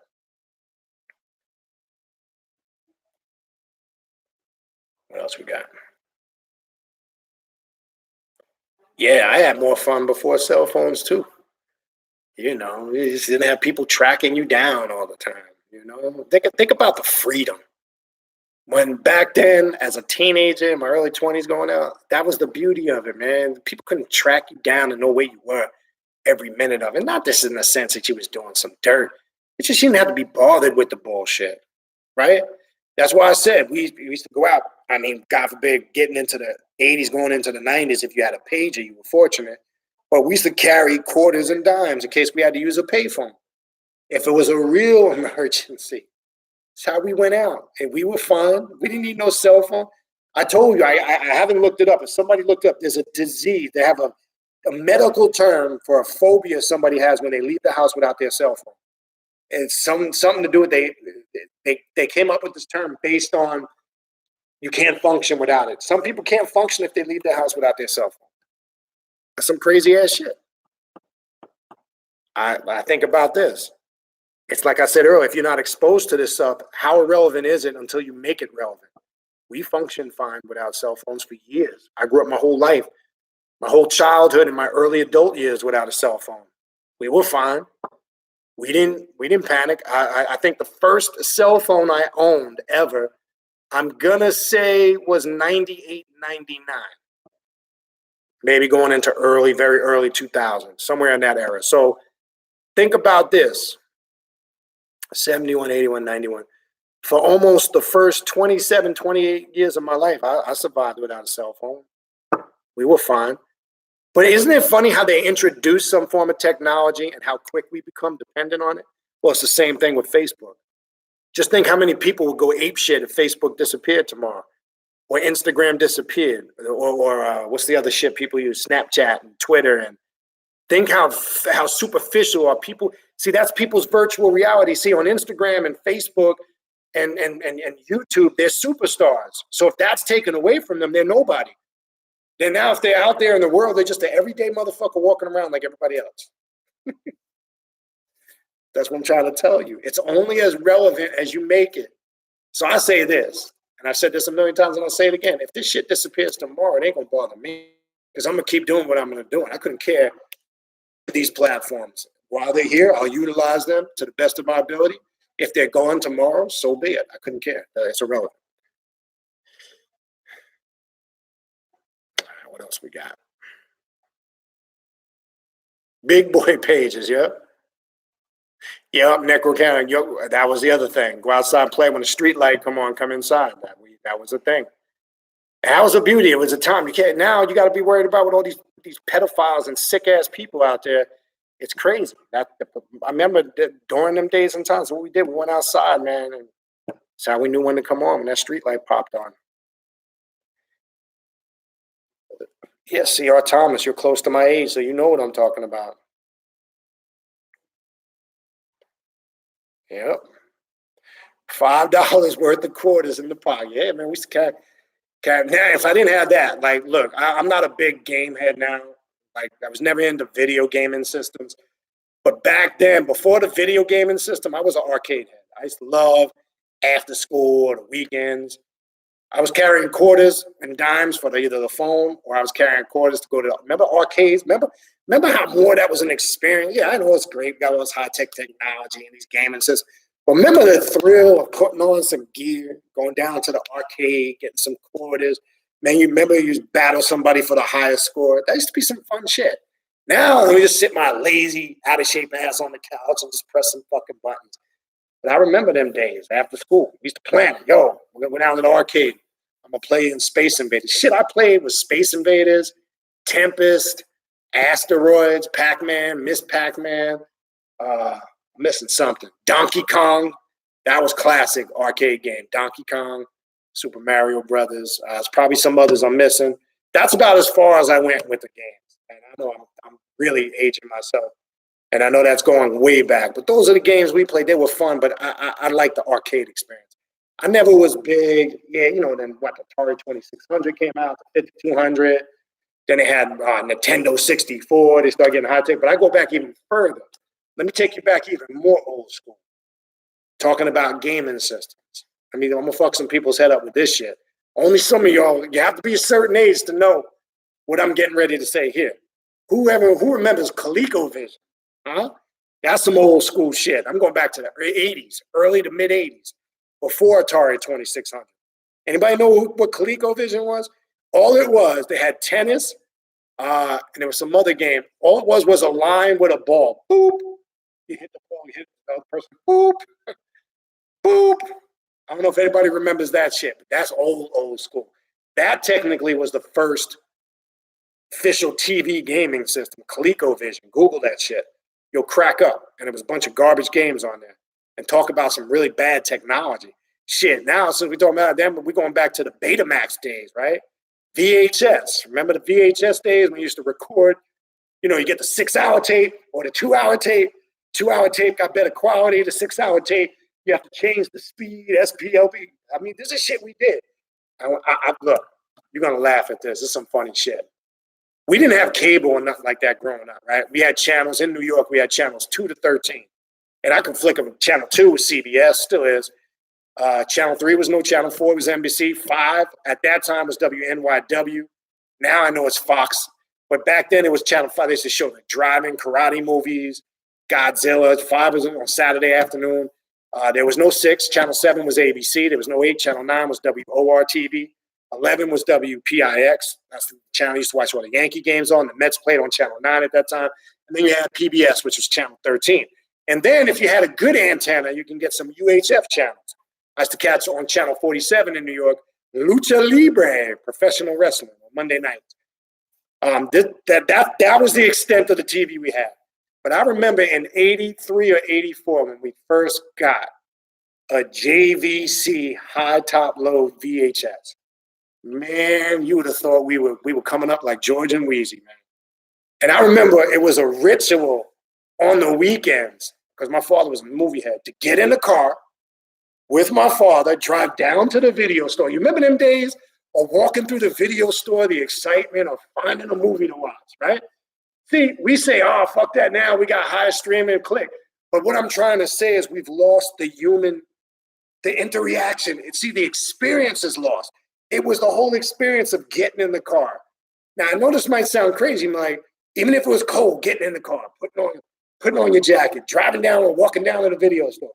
What else we got? Yeah, I had more fun before cell phones too. You know, you just didn't have people tracking you down all the time. You know, think about the freedom. When back then, as a teenager in my early 20s going out, that was the beauty of it, man. People couldn't track you down and know where you were every minute of it. Not just in the sense that you was doing some dirt. It's just you didn't have to be bothered with the bullshit, right? That's why I said we used to go out. I mean, God forbid, getting into the 80s, going into the 90s, if you had a pager, you were fortunate. But we used to carry quarters and dimes in case we had to use a payphone. If it was a real emergency, that's how we went out. And we were fine. We didn't need no cell phone. I told you, I haven't looked it up. If somebody looked up, there's a disease. They have a medical term for a phobia somebody has when they leave the house without their cell phone. It's something to do with they came up with this term based on you can't function without it. Some people can't function if they leave the house without their cell phone. That's some crazy ass shit. I think about this. It's like I said earlier, if you're not exposed to this stuff, how irrelevant is it until you make it relevant? We functioned fine without cell phones for years. I grew up my whole life, my whole childhood and my early adult years without a cell phone. We were fine. We didn't panic. I think the first cell phone I owned ever, I'm gonna say was 98, 99. Maybe going into very early 2000s, somewhere in that era. So think about this. 71, 81, 91. For almost the first 27, 28 years of my life, I survived without a cell phone. We were fine. But isn't it funny how they introduce some form of technology and how quick we become dependent on it? Well, it's the same thing with Facebook. Just think how many people would go apeshit if Facebook disappeared tomorrow, or Instagram disappeared, or what's the other shit people use? Snapchat and Twitter. And think how superficial are people. See, that's people's virtual reality. See, on Instagram and Facebook and YouTube, they're superstars. So if that's taken away from them, they're nobody. Then now if they're out there in the world, they're just an everyday motherfucker walking around like everybody else. That's what I'm trying to tell you. It's only as relevant as you make it. So I say this, and I've said this a million times, and I'll say it again. If this shit disappears tomorrow, it ain't gonna bother me, because I'm gonna keep doing what I'm gonna do. And I couldn't care these platforms. While they're here, I'll utilize them to the best of my ability. If they're gone tomorrow, so be it. I couldn't care. It's irrelevant. What else we got? Big boy pages, yeah. Yep, Necrocannon. Yep, that was the other thing. Go outside and play when the street light come on, come inside. That was a thing. That was a beauty. It was a time. You can't now. You got to be worried about with all these pedophiles and sick ass people out there. It's crazy. I remember during them days and times what we did. We went outside, man, and that's how we knew when to come on when that street light popped on. Yeah, C.R. Thomas, you're close to my age, so you know what I'm talking about. Yep. $5 worth of quarters in the pocket. Yeah, man, we used to now, if I didn't have that, like, look, I'm not a big game head now. Like, I was never into video gaming systems. But back then, before the video gaming system, I was an arcade head. I used to love after school or the weekends. I was carrying quarters and dimes for either the phone, or I was carrying quarters to go to, remember arcades? Remember how more that was an experience? Yeah, I know it's great. We got all this high-tech technology and these gaming systems. But remember the thrill of putting on some gear, going down to the arcade, getting some quarters. Man, you remember you battle somebody for the highest score. That used to be some fun shit. Now, let me just sit my lazy, out-of-shape ass on the couch and just press some fucking buttons. But I remember them days after school. We used to plan it. Yo, we're going to go down to the arcade. I'm going to play in Space Invaders. Shit, I played with Space Invaders, Tempest, Asteroids, Pac-Man, Miss Pac-Man. Missing something. Donkey Kong. That was classic arcade game. Donkey Kong, Super Mario Brothers. There's probably some others I'm missing. That's about as far as I went with the games. And I know I'm really aging myself. And I know that's going way back. But those are the games we played. They were fun, but I like the arcade experience. I never was big. Yeah, you know, then what, the Atari 2600 came out, the 5200. Then they had Nintendo 64. They started getting high tech. But I go back even further. Let me take you back even more old school. Talking about gaming systems. I mean, I'm going to fuck some people's head up with this shit. Only some of y'all, you have to be a certain age to know what I'm getting ready to say here. Who remembers ColecoVision? Huh? That's some old school shit. I'm going back to the 80s, early to mid 80s, before Atari 2600. Anybody know what ColecoVision was? All it was, they had tennis, and there was some other game. All it was a line with a ball. Boop. You hit the ball, you hit the other person. Boop. Boop. I don't know if anybody remembers that shit, but that's old school. That technically was the first official TV gaming system, ColecoVision. Google that shit. You'll crack up. And there was a bunch of garbage games on there. And talk about some really bad technology. Shit, now since we're talking about them, we're going back to the Betamax days, right? VHS. Remember the VHS days when we used to record, you get the 6-hour tape or the 2-hour tape. 2-hour tape got better quality. The 6-hour tape, you have to change the speed, SPLB. I mean, this is shit we did. Look, you're going to laugh at this. This is some funny shit. We didn't have cable or nothing like that growing up, right? We had channels in New York. We had channels 2 to 13. And I can flick them. Channel 2 was CBS, still is. Channel 3 was no channel. 4 was NBC. 5 at that time was WNYW. Now I know it's Fox. But back then it was channel 5. They used to show like driving, karate movies, Godzilla. 5 was on Saturday afternoon. There was no 6. Channel 7 was ABC. There was no 8. Channel 9 was WORTV. 11 was WPIX. That's the channel I used to watch all the Yankee games on. The Mets played on Channel 9 at that time. And then you had PBS, which was Channel 13. And then if you had a good antenna, you can get some UHF channels. I used to catch on Channel 47 in New York, Lucha Libre, professional wrestling on Monday nights. That was the extent of the TV we had. But I remember in 83 or 84 when we first got a JVC high top low VHS. Man, you would have thought we were coming up like George and Wheezy, man. And I remember it was a ritual on the weekends, because my father was a movie head, to get in the car with my father, drive down to the video store. You remember them days of walking through the video store, the excitement of finding a movie to watch, right? See, we say, oh, fuck that now. We got high streaming, click. But what I'm trying to say is we've lost the interaction. See, the experience is lost. It was the whole experience of getting in the car. Now, I know this might sound crazy, like, even if it was cold, getting in the car, putting on your jacket, driving down or walking down to the video store,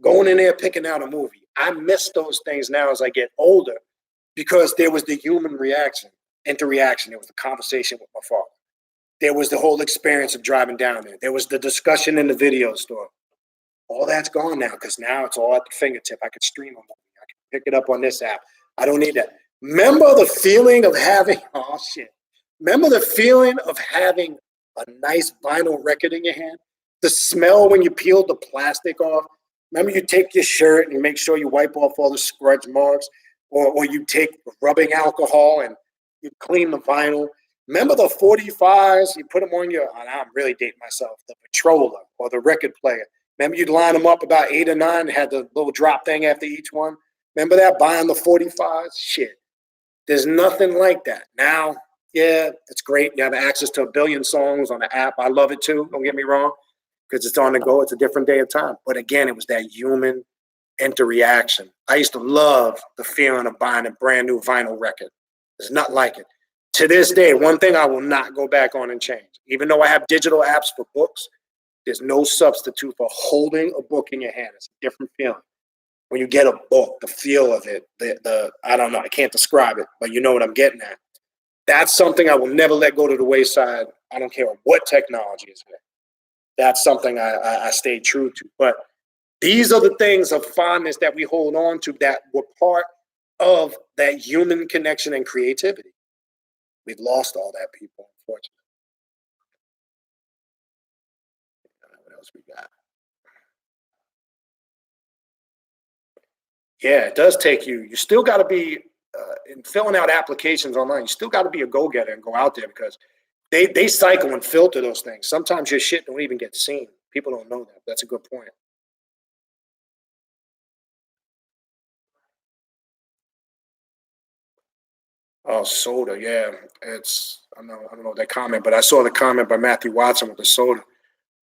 going in there, picking out a movie. I miss those things now as I get older because there was the human interaction. There was the conversation with my father. There was the whole experience of driving down there. There was the discussion in the video store. All that's gone now because now it's all at the fingertip. I can stream a movie. I can pick it up on this app. I don't need that. Remember the feeling of having, Remember the feeling of having a nice vinyl record in your hand? The smell when you peeled the plastic off? Remember you take your shirt and you make sure you wipe off all the scratch marks, or you take rubbing alcohol and you clean the vinyl. Remember the 45s? You put them on I'm really dating myself, the Patroller or the record player. Remember you'd line them up about 8 or 9, had the little drop thing after each one? Remember that, buying the 45s? Shit. There's nothing like that. Now, yeah, it's great. You have access to a billion songs on the app. I love it too, don't get me wrong, because it's on the go. It's a different day of time. But again, it was that human interaction. I used to love the feeling of buying a brand new vinyl record. There's nothing like it. To this day, one thing I will not go back on and change. Even though I have digital apps for books, there's no substitute for holding a book in your hand. It's a different feeling. When you get a book, the feel of it, I don't know, I can't describe it, but you know what I'm getting at. That's something I will never let go to the wayside. I don't care what technology is there. That's something I stay true to. But these are the things of fondness that we hold on to that were part of that human connection and creativity. We've lost all that, people, unfortunately. What else we got? Yeah, it does take you. You still got to be in filling out applications online. You still got to be a go-getter and go out there because they cycle and filter those things. Sometimes your shit don't even get seen. People don't know that. That's a good point. Oh, soda, yeah. I don't know that comment, but I saw the comment by Matthew Watson with the soda.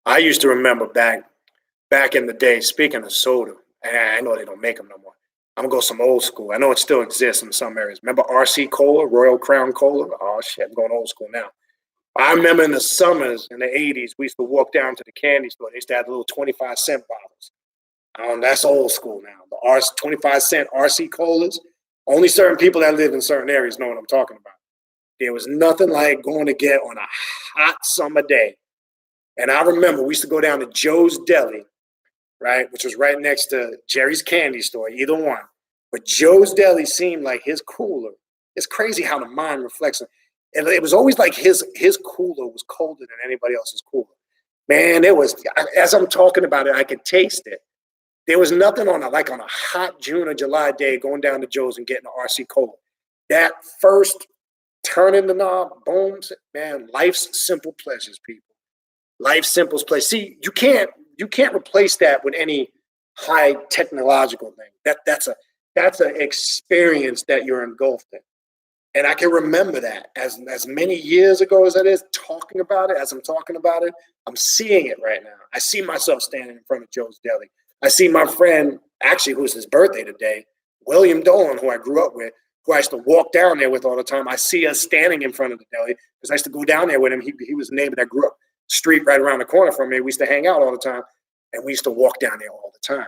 I used to remember back in the day, speaking of soda, and I know they don't make them no more. I'm gonna go some old school. I know it still exists in some areas. Remember RC Cola, Royal Crown Cola? Oh shit, I'm going old school now. I remember in the summers in the 80s, we used to walk down to the candy store. They used to have little 25-cent bottles. That's old school now. The 25-cent RC colas. Only certain people that live in certain areas know what I'm talking about. There was nothing like going to get on a hot summer day. And I remember we used to go down to Joe's Deli, right, which was right next to Jerry's Candy Store, either one. But Joe's Deli seemed like his cooler. It's crazy how the mind reflects. And it was always like his cooler was colder than anybody else's cooler. Man, it was, as I'm talking about it, I could taste it. There was nothing on a hot June or July day going down to Joe's and getting an RC Cola. That first turning the knob, boom, man, life's simple pleasures, people. Life's simple pleasures. See, you can't replace that with any high technological thing. That's an experience that you're engulfed in. And I can remember that as many years ago as that is, talking about it, as I'm talking about it, I'm seeing it right now. I see myself standing in front of Joe's Deli. I see my friend, actually, who's his birthday today, William Dolan, who I grew up with, who I used to walk down there with all the time. I see us standing in front of the deli because I used to go down there with him. He was a neighbor that grew up street right around the corner from me. We used to hang out all the time, and we used to walk down there all the time.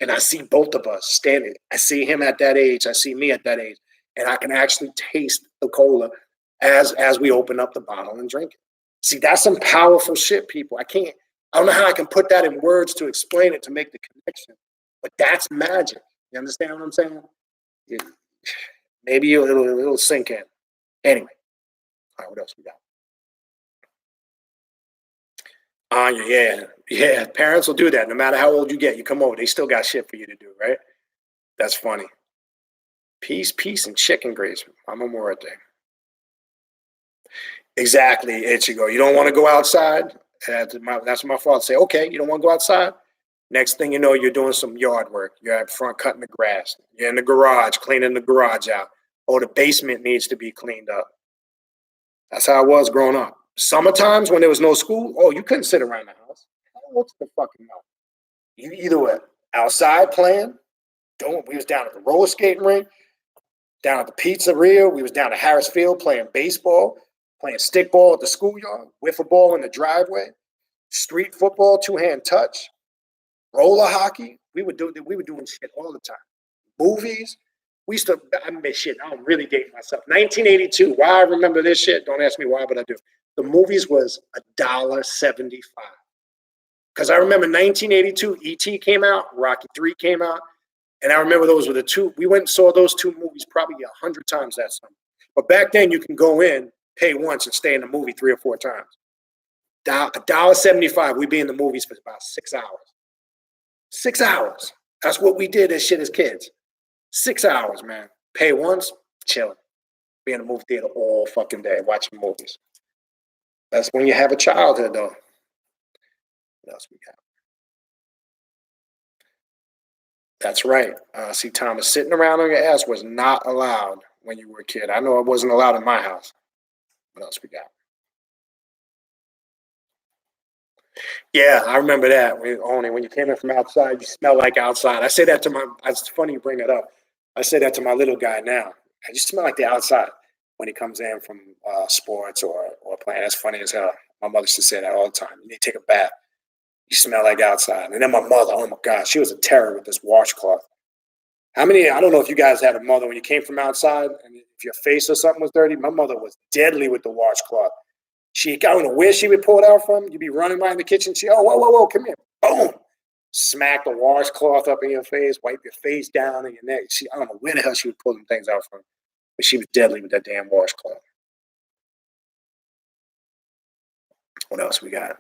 And I see both of us standing. I see him at that age. I see me at that age. And I can actually taste the cola as we open up the bottle and drink it. See, that's some powerful shit, people. I don't know how I can put that in words to explain it, to make the connection, but that's magic. You understand what I'm saying? Maybe it'll sink in. Anyway, all right, what else we got? Yeah. Parents will do that. No matter how old you get, you come over, they still got shit for you to do, right? That's funny. Peace, and chicken grease. I'm Memorial Day. Exactly, Ichigo. You don't want to go outside. That's what my father say. Okay, you don't want to go outside. Next thing you know, you're doing some yard work. You're out front cutting the grass. You're in the garage, cleaning the garage out. Oh, the basement needs to be cleaned up. That's how it was growing up. Summer times when there was no school, oh, you couldn't sit around the house. What's the fucking no? You either were outside playing. We was down at the roller skating rink, down at the pizzeria. We was down at Harris Field playing baseball, playing stickball at the schoolyard, wiffle ball in the driveway, street football, two-hand touch, roller hockey. We were doing shit all the time. Movies. I mean, shit, I'm really dating myself. 1982. Why I remember this shit? Don't ask me why, but I do. The movies was $1.75. Because I remember 1982, E.T. came out, Rocky 3 came out. And I remember those were the two. We went and saw those two movies probably 100 times that summer. But back then, you can go in, pay once, and stay in the movie 3 or 4 times. $1.75. We'd be in the movies for about 6 hours. 6 hours. That's what we did as shit as kids. 6 hours, man. Pay once, chilling. Be in the movie theater all fucking day watching movies. That's when you have a childhood, though. What else we got? That's right. See, Thomas, sitting around on your ass was not allowed when you were a kid. I know it wasn't allowed in my house. What else we got? Yeah, I remember that. When you came in from outside, you smell like outside. I say that to it's funny you bring that up. I say that to my little guy now. I just smell like the outside when he comes in from sports or playing. That's funny as hell. My mother used to say that all the time. You need to take a bath. You smell like outside. And then my mother, oh my God, she was a terror with this washcloth. I don't know if you guys had a mother when you came from outside and if your face or something was dirty. My mother was deadly with the washcloth. I don't know where she would pull it out from. You'd be running by in the kitchen. Whoa, come here. Boom. Smack the washcloth up in your face, wipe your face down and your neck. I don't know where the hell she would pull them things out from. But she was deadly with that damn washcloth. What else we got?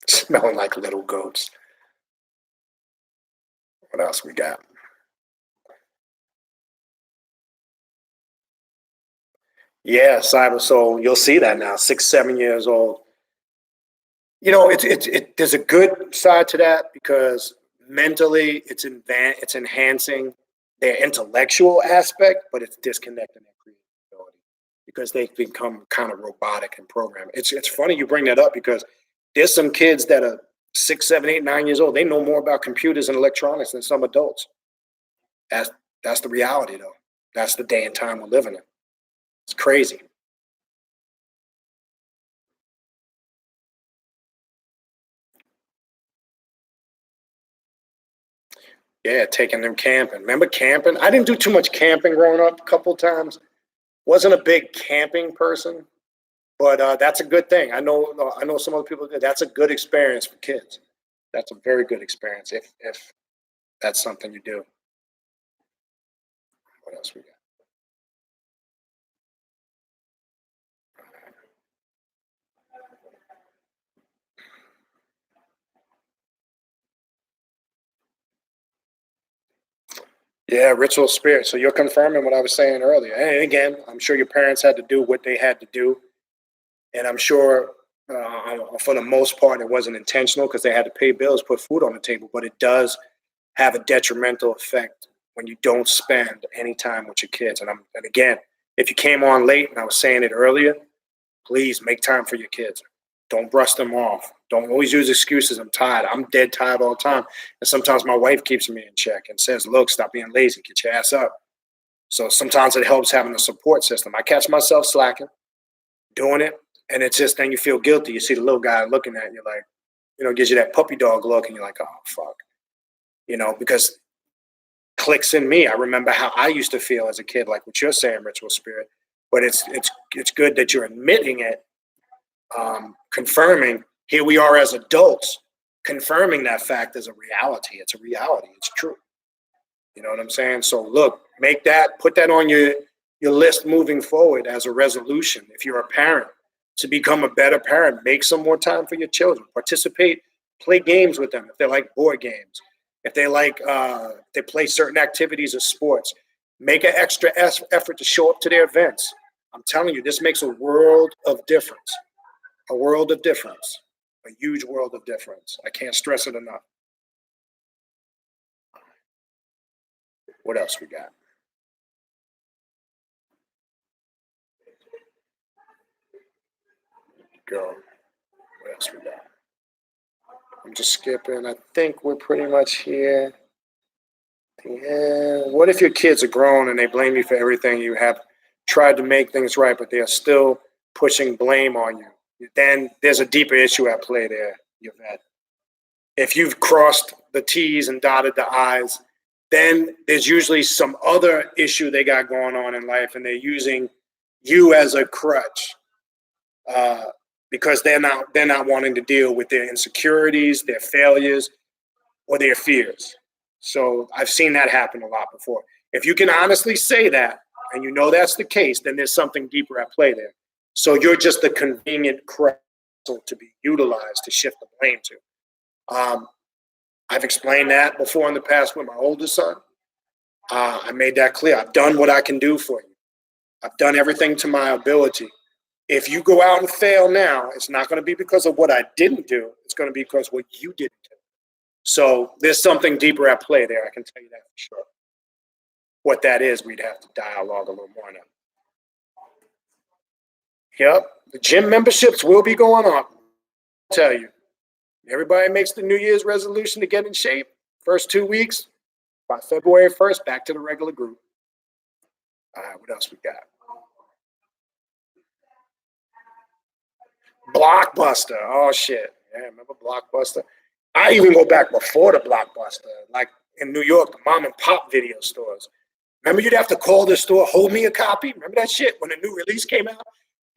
Smelling like little goats. What else we got? Yeah, Cyber Soul. You'll see that now. 6, 7 years old. You know, there's a good side to that because mentally it's enhancing their intellectual aspect, but it's disconnecting their creativity because they've become kind of robotic and programmed. It's funny you bring that up because there's some kids that are 6, 7, 8, 9 years old. They know more about computers and electronics than some adults. That's the reality, though. That's the day and time we're living in. It's crazy. Yeah, taking them camping. Remember camping? I didn't do too much camping growing up. A couple times. Wasn't a big camping person, but that's a good thing. I know some other people did. That's a good experience for kids. That's a very good experience if that's something you do. What else we got? Yeah, ritual spirit. So you're confirming what I was saying earlier. And again, I'm sure your parents had to do what they had to do, and I'm sure for the most part it wasn't intentional because they had to pay bills, put food on the table. But it does have a detrimental effect when you don't spend any time with your kids. And again, if you came on late, and I was saying it earlier, please make time for your kids. Don't brush them off. Don't always use excuses. I'm tired. I'm dead tired all the time. And sometimes my wife keeps me in check and says, look, stop being lazy. Get your ass up. So sometimes it helps having a support system. I catch myself slacking, doing it, and it's just then you feel guilty. You see the little guy looking at you like, gives you that puppy dog look, and you're like, oh, fuck. Because clicks in me. I remember how I used to feel as a kid, like what you're saying, ritual spirit. But it's good that you're admitting it, confirming. Here we are as adults, confirming that fact as a reality. It's a reality. It's true. You know what I'm saying? So look, put that on your list moving forward as a resolution. If you're a parent, to become a better parent, make some more time for your children. Participate, play games with them if they like board games. If they like, they play certain activities or sports, make an extra effort to show up to their events. I'm telling you, this makes a world of difference. A world of difference. A huge world of difference. I can't stress it enough. What else we got? Go. What else we got? I'm just skipping. I think we're pretty much here. Yeah. What if your kids are grown and they blame you for everything you have tried to make things right, but they are still pushing blame on you? Then there's a deeper issue at play there, Yvette. If you've crossed the T's and dotted the I's, then there's usually some other issue they got going on in life, and they're using you as a crutch because they're not wanting to deal with their insecurities, their failures, or their fears. So I've seen that happen a lot before. If you can honestly say that, and you know that's the case, then there's something deeper at play there. So you're just the convenient crutch to be utilized to shift the blame to. I've explained that before in the past with my oldest son. I made that clear. I've done what I can do for you. I've done everything to my ability. If you go out and fail now, it's not going to be because of what I didn't do. It's going to be because of what you didn't do. So there's something deeper at play there. I can tell you that for sure. What that is, we'd have to dialogue a little more now. Yep, the gym memberships will be going up. I'll tell you. Everybody makes the New Year's resolution to get in shape. First 2 weeks, by February 1st, back to the regular group. All right, what else we got? Blockbuster. Oh, shit. Yeah, remember Blockbuster? I even go back before the Blockbuster, like in New York, the mom and pop video stores. Remember, you'd have to call the store, hold me a copy. Remember that shit when a new release came out?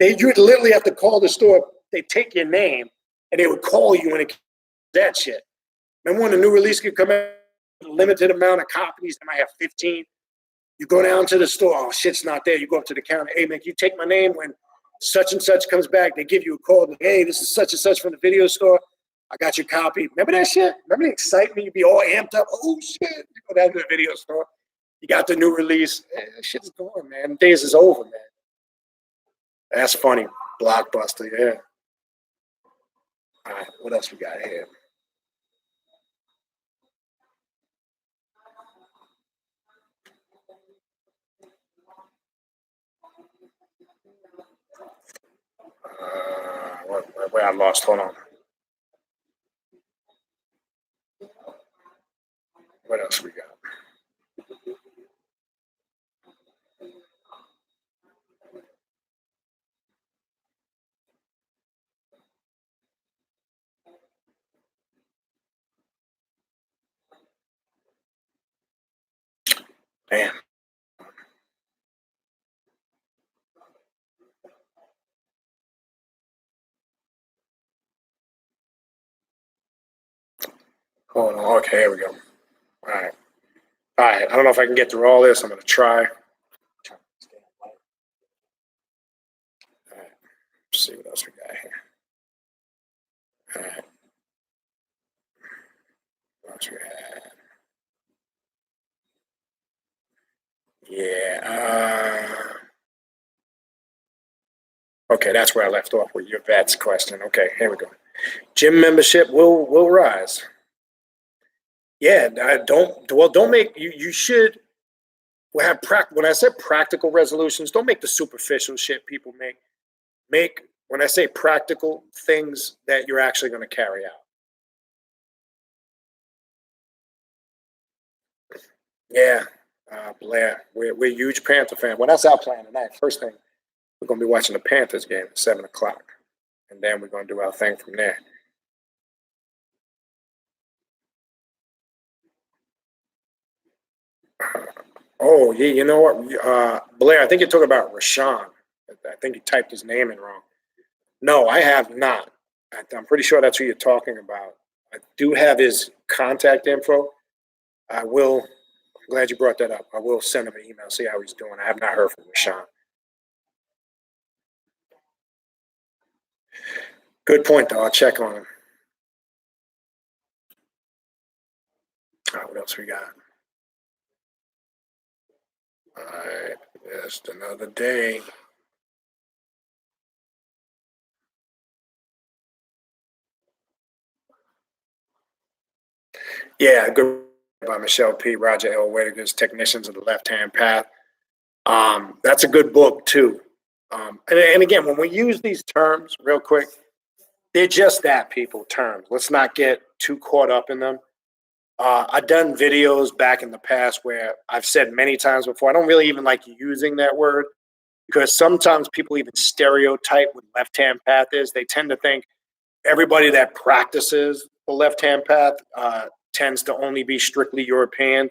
You'd literally have to call the store. They'd take your name and they would call you when it came to that shit. Remember when the new release could come out, a limited amount of copies, they might have 15. You go down to the store, oh, shit's not there. You go up to the counter, hey, man, can you take my name when such and such comes back? They give you a call, like, hey, this is such and such from the video store. I got your copy. Remember that shit? Remember the excitement? You'd be all amped up. Oh, shit. You go down to the video store. You got the new release. That shit's gone, man. The days is over, man. That's funny. Blockbuster, yeah. All right, what else we got here? Where I lost. Hold on. What else we got? Damn. Hold on. Okay, here we go. All right. All right. I don't know if I can get through all this. I'm going to try. All right. Let's see what else we got here. All right. What else we got? Yeah. Okay, that's where I left off with your VETS question. Okay, here we go. Gym membership will rise. Yeah, don't make you should have when I said practical resolutions, don't make the superficial shit people make. Make when I say practical things that you're actually going to carry out. Yeah, Blair, we're huge Panther fan. Well, that's our plan tonight. First thing, we're going to be watching the Panthers game at 7 o'clock, and then we're going to do our thing from there. Oh, yeah, you know what, Blair? I think you're talking about Rashawn. I think you typed his name in wrong. No, I have not. I'm pretty sure that's who you're talking about. I do have his contact info. I will. I'm glad you brought that up. I will send him an email, see how he's doing. I have not heard from Rashawn. Good point, though. I'll check on him. All right, what else we got? All right, just another day. Yeah, good by Michelle P. Roger L. Whittaker's Technicians of the Left-Hand Path. That's a good book, too. And again, when we use these terms real quick, they're just that, people, terms. Let's not get too caught up in them. I've done videos back in the past where I've said many times before, I don't really even like using that word because sometimes people even stereotype what left-hand path is. They tend to think everybody that practices the left-hand path tends to only be strictly European.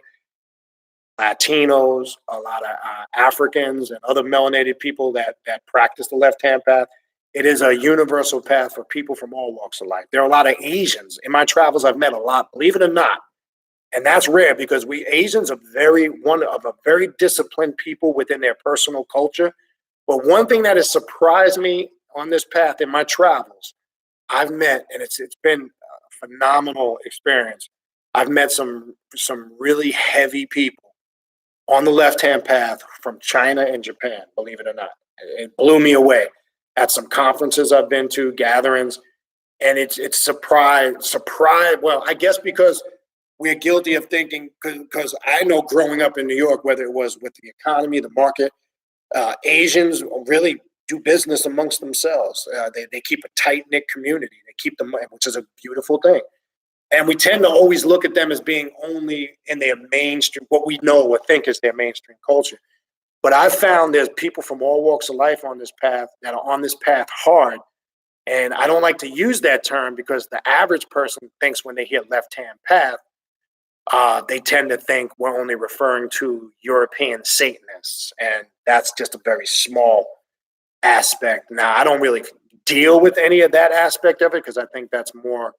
Latinos, a lot of Africans, and other melanated people that practice the left-hand path. It is a universal path for people from all walks of life. There are a lot of Asians in my travels. I've met a lot, believe it or not, and that's rare because we Asians are one of a very disciplined people within their personal culture. But one thing that has surprised me on this path in my travels, I've met, and it's been a phenomenal experience. I've met some really heavy people on the left-hand path from China and Japan, believe it or not. It blew me away at some conferences I've been to, gatherings, and it's surprise. Well, I guess because we're guilty of thinking, because I know growing up in New York, whether it was with the economy, the market, Asians really do business amongst themselves. They keep a tight-knit community. They keep them, which is a beautiful thing. And we tend to always look at them as being only in their mainstream, what we know or think is their mainstream culture. But I've found there's people from all walks of life on this path that are on this path hard. And I don't like to use that term because the average person thinks when they hear left-hand path, they tend to think we're only referring to European Satanists. And that's just a very small aspect. Now, I don't really deal with any of that aspect of it because I think that's more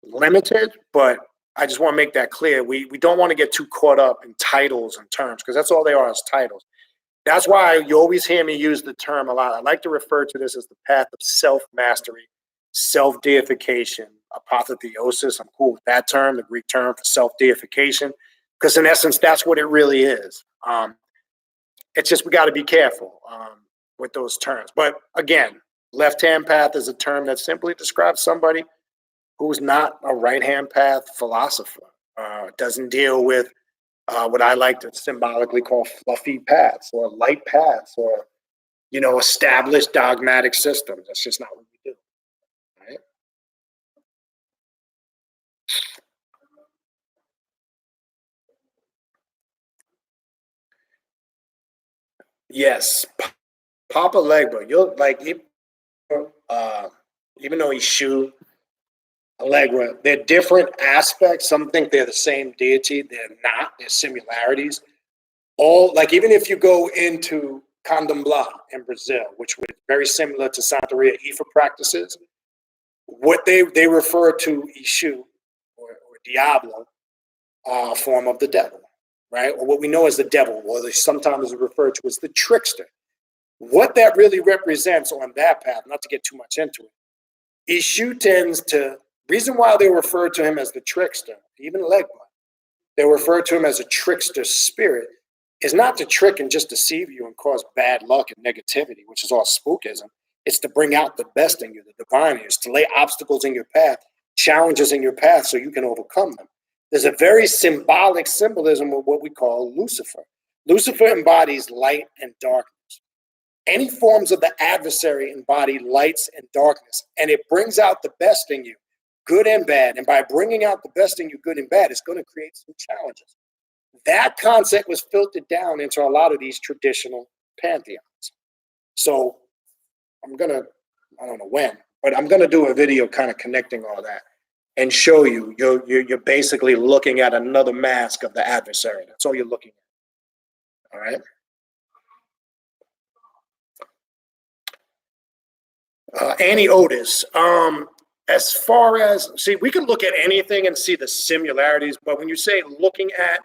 limited, but I just want to make that clear. We don't want to get too caught up in titles and terms because that's all they are, is titles. That's why you always hear me use the term a lot. I like to refer to this as the path of self-mastery, self-deification, apotheosis. I'm cool with that term, the Greek term for self-deification, because in essence, that's what it really is. It's just we got to be careful with those terms. But again, left-hand path is a term that simply describes somebody who's not a right-hand path philosopher. Doesn't deal with what I like to symbolically call fluffy paths or light paths or, established dogmatic systems. That's just not what we do. Right? Yes, Papa Legba. You'll like, uh, even though he's Shu, Allegra, they're different aspects. Some think they're the same deity. They're not. There's similarities. All, like, even if you go into Candomblé in Brazil, which was very similar to Santeria Ifa practices, what they refer to Ishu or Diablo, form of the devil, right? Or what we know as the devil, or they sometimes referred to as the trickster. What that really represents on that path, not to get too much into it, Ishu tends to, reason why they refer to him as the trickster, even Legba, they refer to him as a trickster spirit, is not to trick and just deceive you and cause bad luck and negativity, which is all spookism. It's to bring out the best in you, the divine in you. It's to lay obstacles in your path, challenges in your path so you can overcome them. There's a very symbolic symbolism of what we call Lucifer. Lucifer embodies light and darkness. Any forms of the adversary embody lights and darkness, and it brings out the best in you, good and bad. And by bringing out the best in you, good and bad, it's going to create some challenges. That concept was filtered down into a lot of these traditional pantheons. So I'm going to, I don't know when, but I'm going to do a video kind of connecting all that and show you, you're basically looking at another mask of the adversary. That's all you're looking at. All right. Annie Otis. As far as, see, we can look at anything and see the similarities, but when you say looking at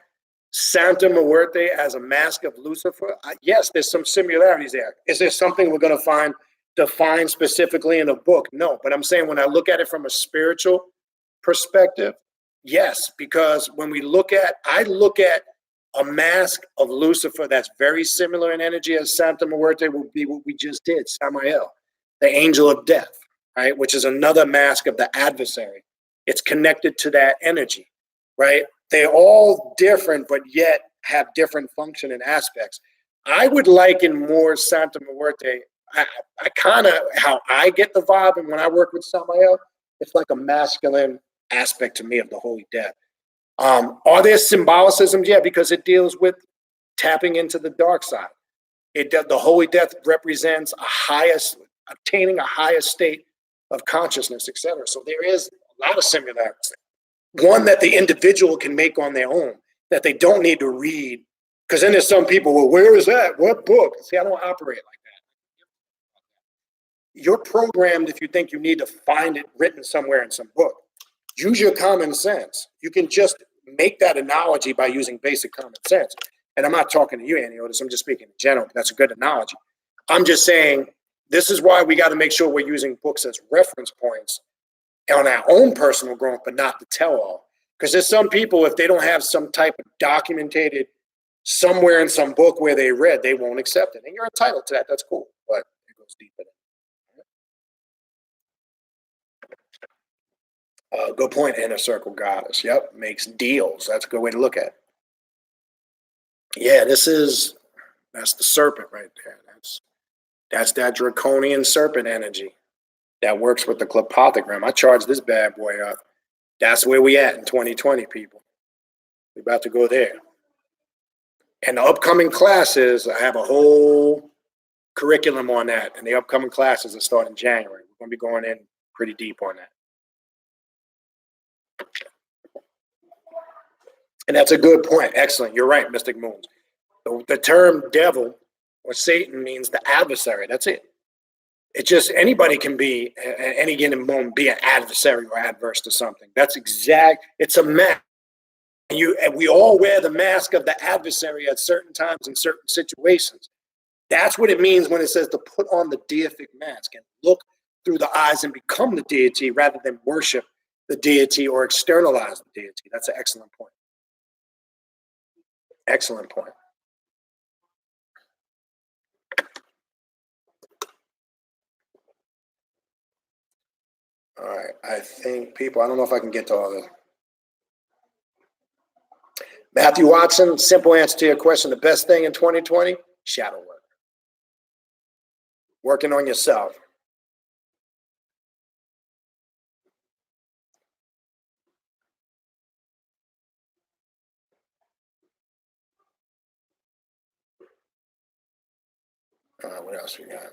Santa Muerte as a mask of Lucifer, yes, there's some similarities there. Is there something we're going to find defined specifically in a book? No, but I'm saying when I look at it from a spiritual perspective, yes, because when we look at, I look at a mask of Lucifer that's very similar in energy as Santa Muerte will be what we just did, Samael, the angel of death, right? Which is another mask of the adversary. It's connected to that energy, right? They're all different, but yet have different function and aspects. I would liken more Santa Muerte. I kind of, how I get the vibe, and when I work with Samael, it's like a masculine aspect to me of the Holy Death. Are there symbolicisms? Yeah, because it deals with tapping into the dark side. The Holy Death represents obtaining a higher state of consciousness, etc. So there is a lot of similarities. One that the individual can make on their own, that they don't need to read. Because then there's some people, well, where is that? What book? See, I don't operate like that. You're programmed if you think you need to find it written somewhere in some book. Use your common sense. You can just make that analogy by using basic common sense. And I'm not talking to you, Annie Otis. I'm just speaking in general. That's a good analogy. I'm just saying this is why we got to make sure we're using books as reference points on our own personal growth, but not the tell-all. Because there's some people, if they don't have some type of documented somewhere in some book where they read, they won't accept it. And you're entitled to that. That's cool. But it goes deeper than good point. Inner circle goddess. Yep. Makes deals. That's a good way to look at it. Yeah, that's the serpent right there. That's that draconian serpent energy that works with the clepothogram. I charge this bad boy up. That's where we at in 2020, people. We're about to go there. And the upcoming classes, I have a whole curriculum on that. And the upcoming classes are starting in January. We're going to be going in pretty deep on that. And that's a good point. Excellent. You're right, Mystic Moons. The term devil or Satan means the adversary. That's it. It's just anybody can be at any given moment be an adversary or adverse to something. That's exact. It's a mask. And we all wear the mask of the adversary at certain times in certain situations. That's what it means when it says to put on the deific mask and look through the eyes and become the deity rather than worship the deity or externalize the deity. That's an excellent point. Excellent point. All right, I think people, I don't know if I can get to all this. Matthew Watson, simple answer to your question. The best thing in 2020, shadow work. Working on yourself. What else we got?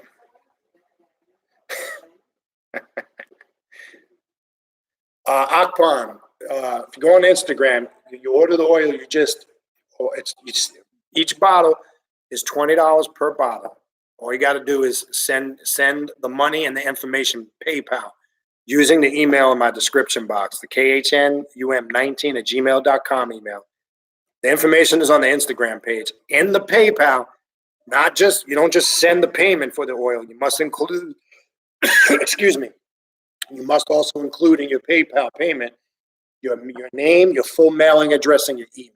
Akpan, if you go on Instagram, you order the oil, you Each bottle is $20 per bottle. All you got to do is send the money and the information PayPal using the email in my description box, the khnum19@gmail.com email. The information is on the Instagram page. In the PayPal, you don't just send the payment for the oil. You must include, excuse me, you must also include in your PayPal payment your name, your full mailing address, and your email.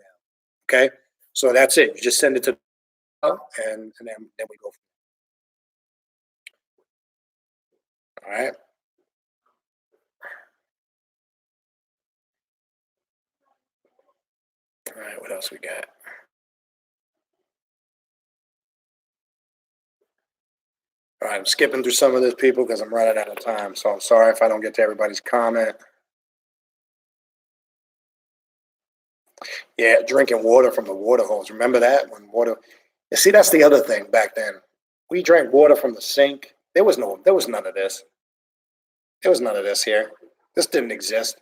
Okay? So that's it. You just send it to and then we go. All right. All right, what else we got? All right, I'm skipping through some of these people because I'm running out of time. So I'm sorry if I don't get to everybody's comment. Yeah, drinking water from the water hose. Remember that? When water. You see, that's the other thing back then. We drank water from the sink. There was none of this. There was none of this here. This didn't exist.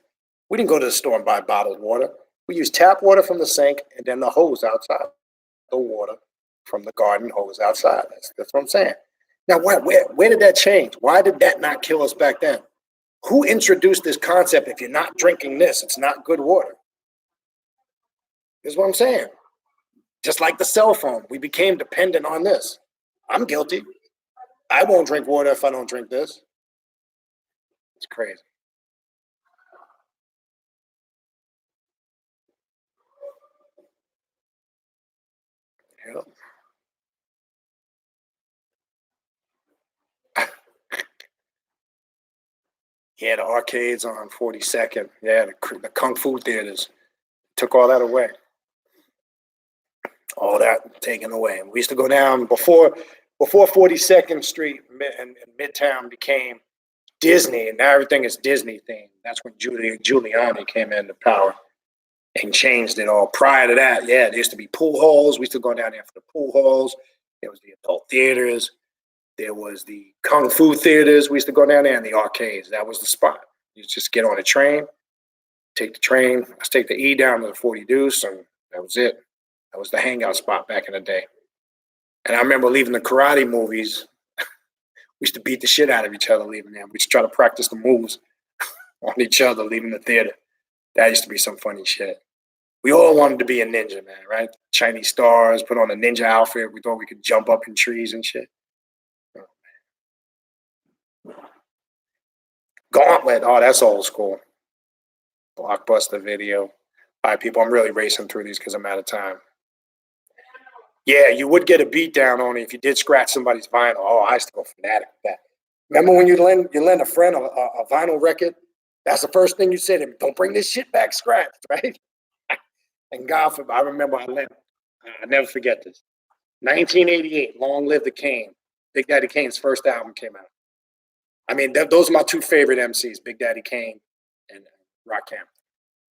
We didn't go to the store and buy bottled water. We used tap water from the sink and then the hose outside. The water from the garden hose outside. That's what I'm saying. Now, where did that change? Why did that not kill us back then? Who introduced this concept? If you're not drinking this, it's not good water. Is what I'm saying. Just like the cell phone, we became dependent on this. I'm guilty. I won't drink water if I don't drink this. It's crazy. Yep. Yeah, the arcades on 42nd. Yeah, the Kung Fu theaters. Took all that away. All that taken away. We used to go down before 42nd Street and Midtown became Disney, and now everything is Disney themed. That's when Giuliani came into power and changed it all. Prior to that, yeah, there used to be pool halls. We used to go down there for the pool halls. There was the adult theaters. There was the Kung Fu theaters. We used to go down there, and the arcades. That was the spot. You just get on a train, take the train. Let's take the E down to the 40 Deuce, and that was it. That was the hangout spot back in the day. And I remember leaving the karate movies. We used to beat the shit out of each other leaving there. We used to try to practice the moves on each other leaving the theater. That used to be some funny shit. We all wanted to be a ninja, man, right? Chinese stars, put on a ninja outfit. We thought we could jump up in trees and shit. Oh, man. Gauntlet. Oh, that's old school. Blockbuster Video. All right, people, I'm really racing through these because I'm out of time. Yeah, you would get a beat down on it if you did scratch somebody's vinyl. Oh, I used to go fanatic with that. Remember when you lend a friend a vinyl record? That's the first thing you said. Don't bring this shit back scratched, right? And God forbid, I remember I never forget this. 1988, Long Live the Kane. Big Daddy Kane's first album came out. I mean, those are my two favorite MCs, Big Daddy Kane and Rakim.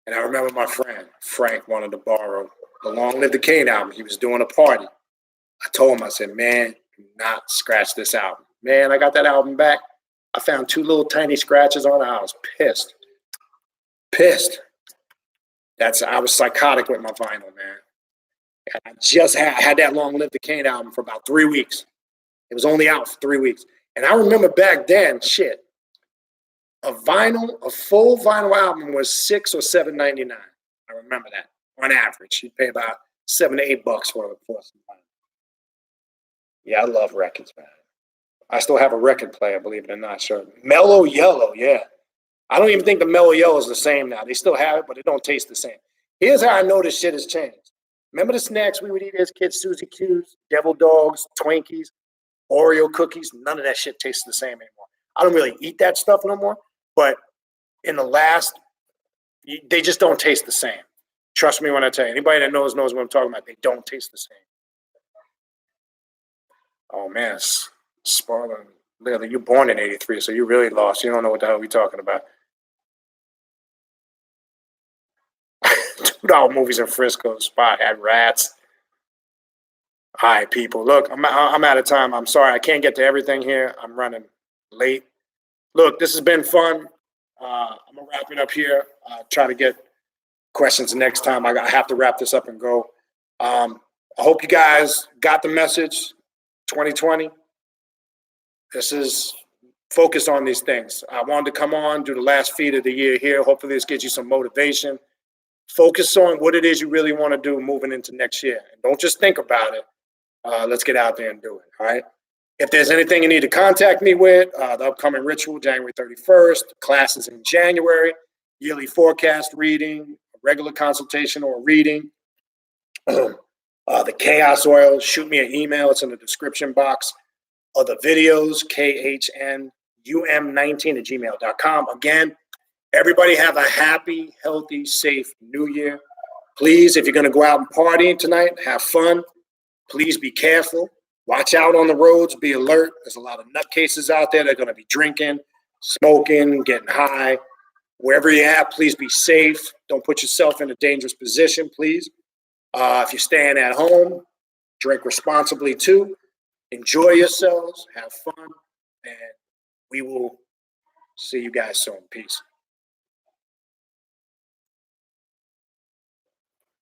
And I remember my friend, Frank, wanted to borrow the Long Live the Kane album. He was doing a party. I told him, I said, man, do not scratch this album. Man, I got that album back. I found two little tiny scratches on it. I was pissed. Pissed. I was psychotic with my vinyl, man. And I just had that Long Live the Kane album for about 3 weeks. It was only out for 3 weeks. And I remember back then, shit, a full vinyl album was $6 or $7.99. I remember that. On average, you'd pay about $7 to $8 for some vinyl. Yeah, I love records, man. I still have a record player, believe it or not. Sure. Mellow Yellow, yeah. I don't even think the Mellow Yellow is the same now. They still have it, but it don't taste the same. Here's how I know this shit has changed. Remember the snacks we would eat as kids? Suzy Q's, Devil Dogs, Twinkies, Oreo cookies? None of that shit tastes the same anymore. I don't really eat that stuff no more, but they just don't taste the same. Trust me when I tell you. Anybody that knows what I'm talking about. They don't taste the same. Oh, man. Spoiler. Literally, you're born in 83, so you really lost. You don't know what the hell we're talking about. $2 movies in Frisco. Spot had rats. All right, people. Look, I'm out of time. I'm sorry. I can't get to everything here. I'm running late. Look, this has been fun. I'm going to wrap it up here. Try to get questions next time. I have to wrap this up and go. I hope you guys got the message. 2020. This is focus on these things. I wanted to come on, do the last feed of the year here. Hopefully this gives you some motivation. Focus on what it is you really want to do moving into next year. And don't just think about it. Let's get out there and do it. All right. If there's anything you need to contact me with, the upcoming ritual, January 31st, classes in January, yearly forecast reading, regular consultation or reading, the chaos oil, shoot me an email. It's in the description box of the videos, khnum19@gmail.com. Again, everybody have a happy, healthy, safe new year. Please, if you're going to go out and party tonight, have fun. Please be careful. Watch out on the roads. Be alert. There's a lot of nutcases out there that are going to be drinking, smoking, getting high. Wherever you're at, please be safe. Don't put yourself in a dangerous position, please. If you're staying at home, drink responsibly too. Enjoy yourselves. Have fun. And we will see you guys soon. Peace.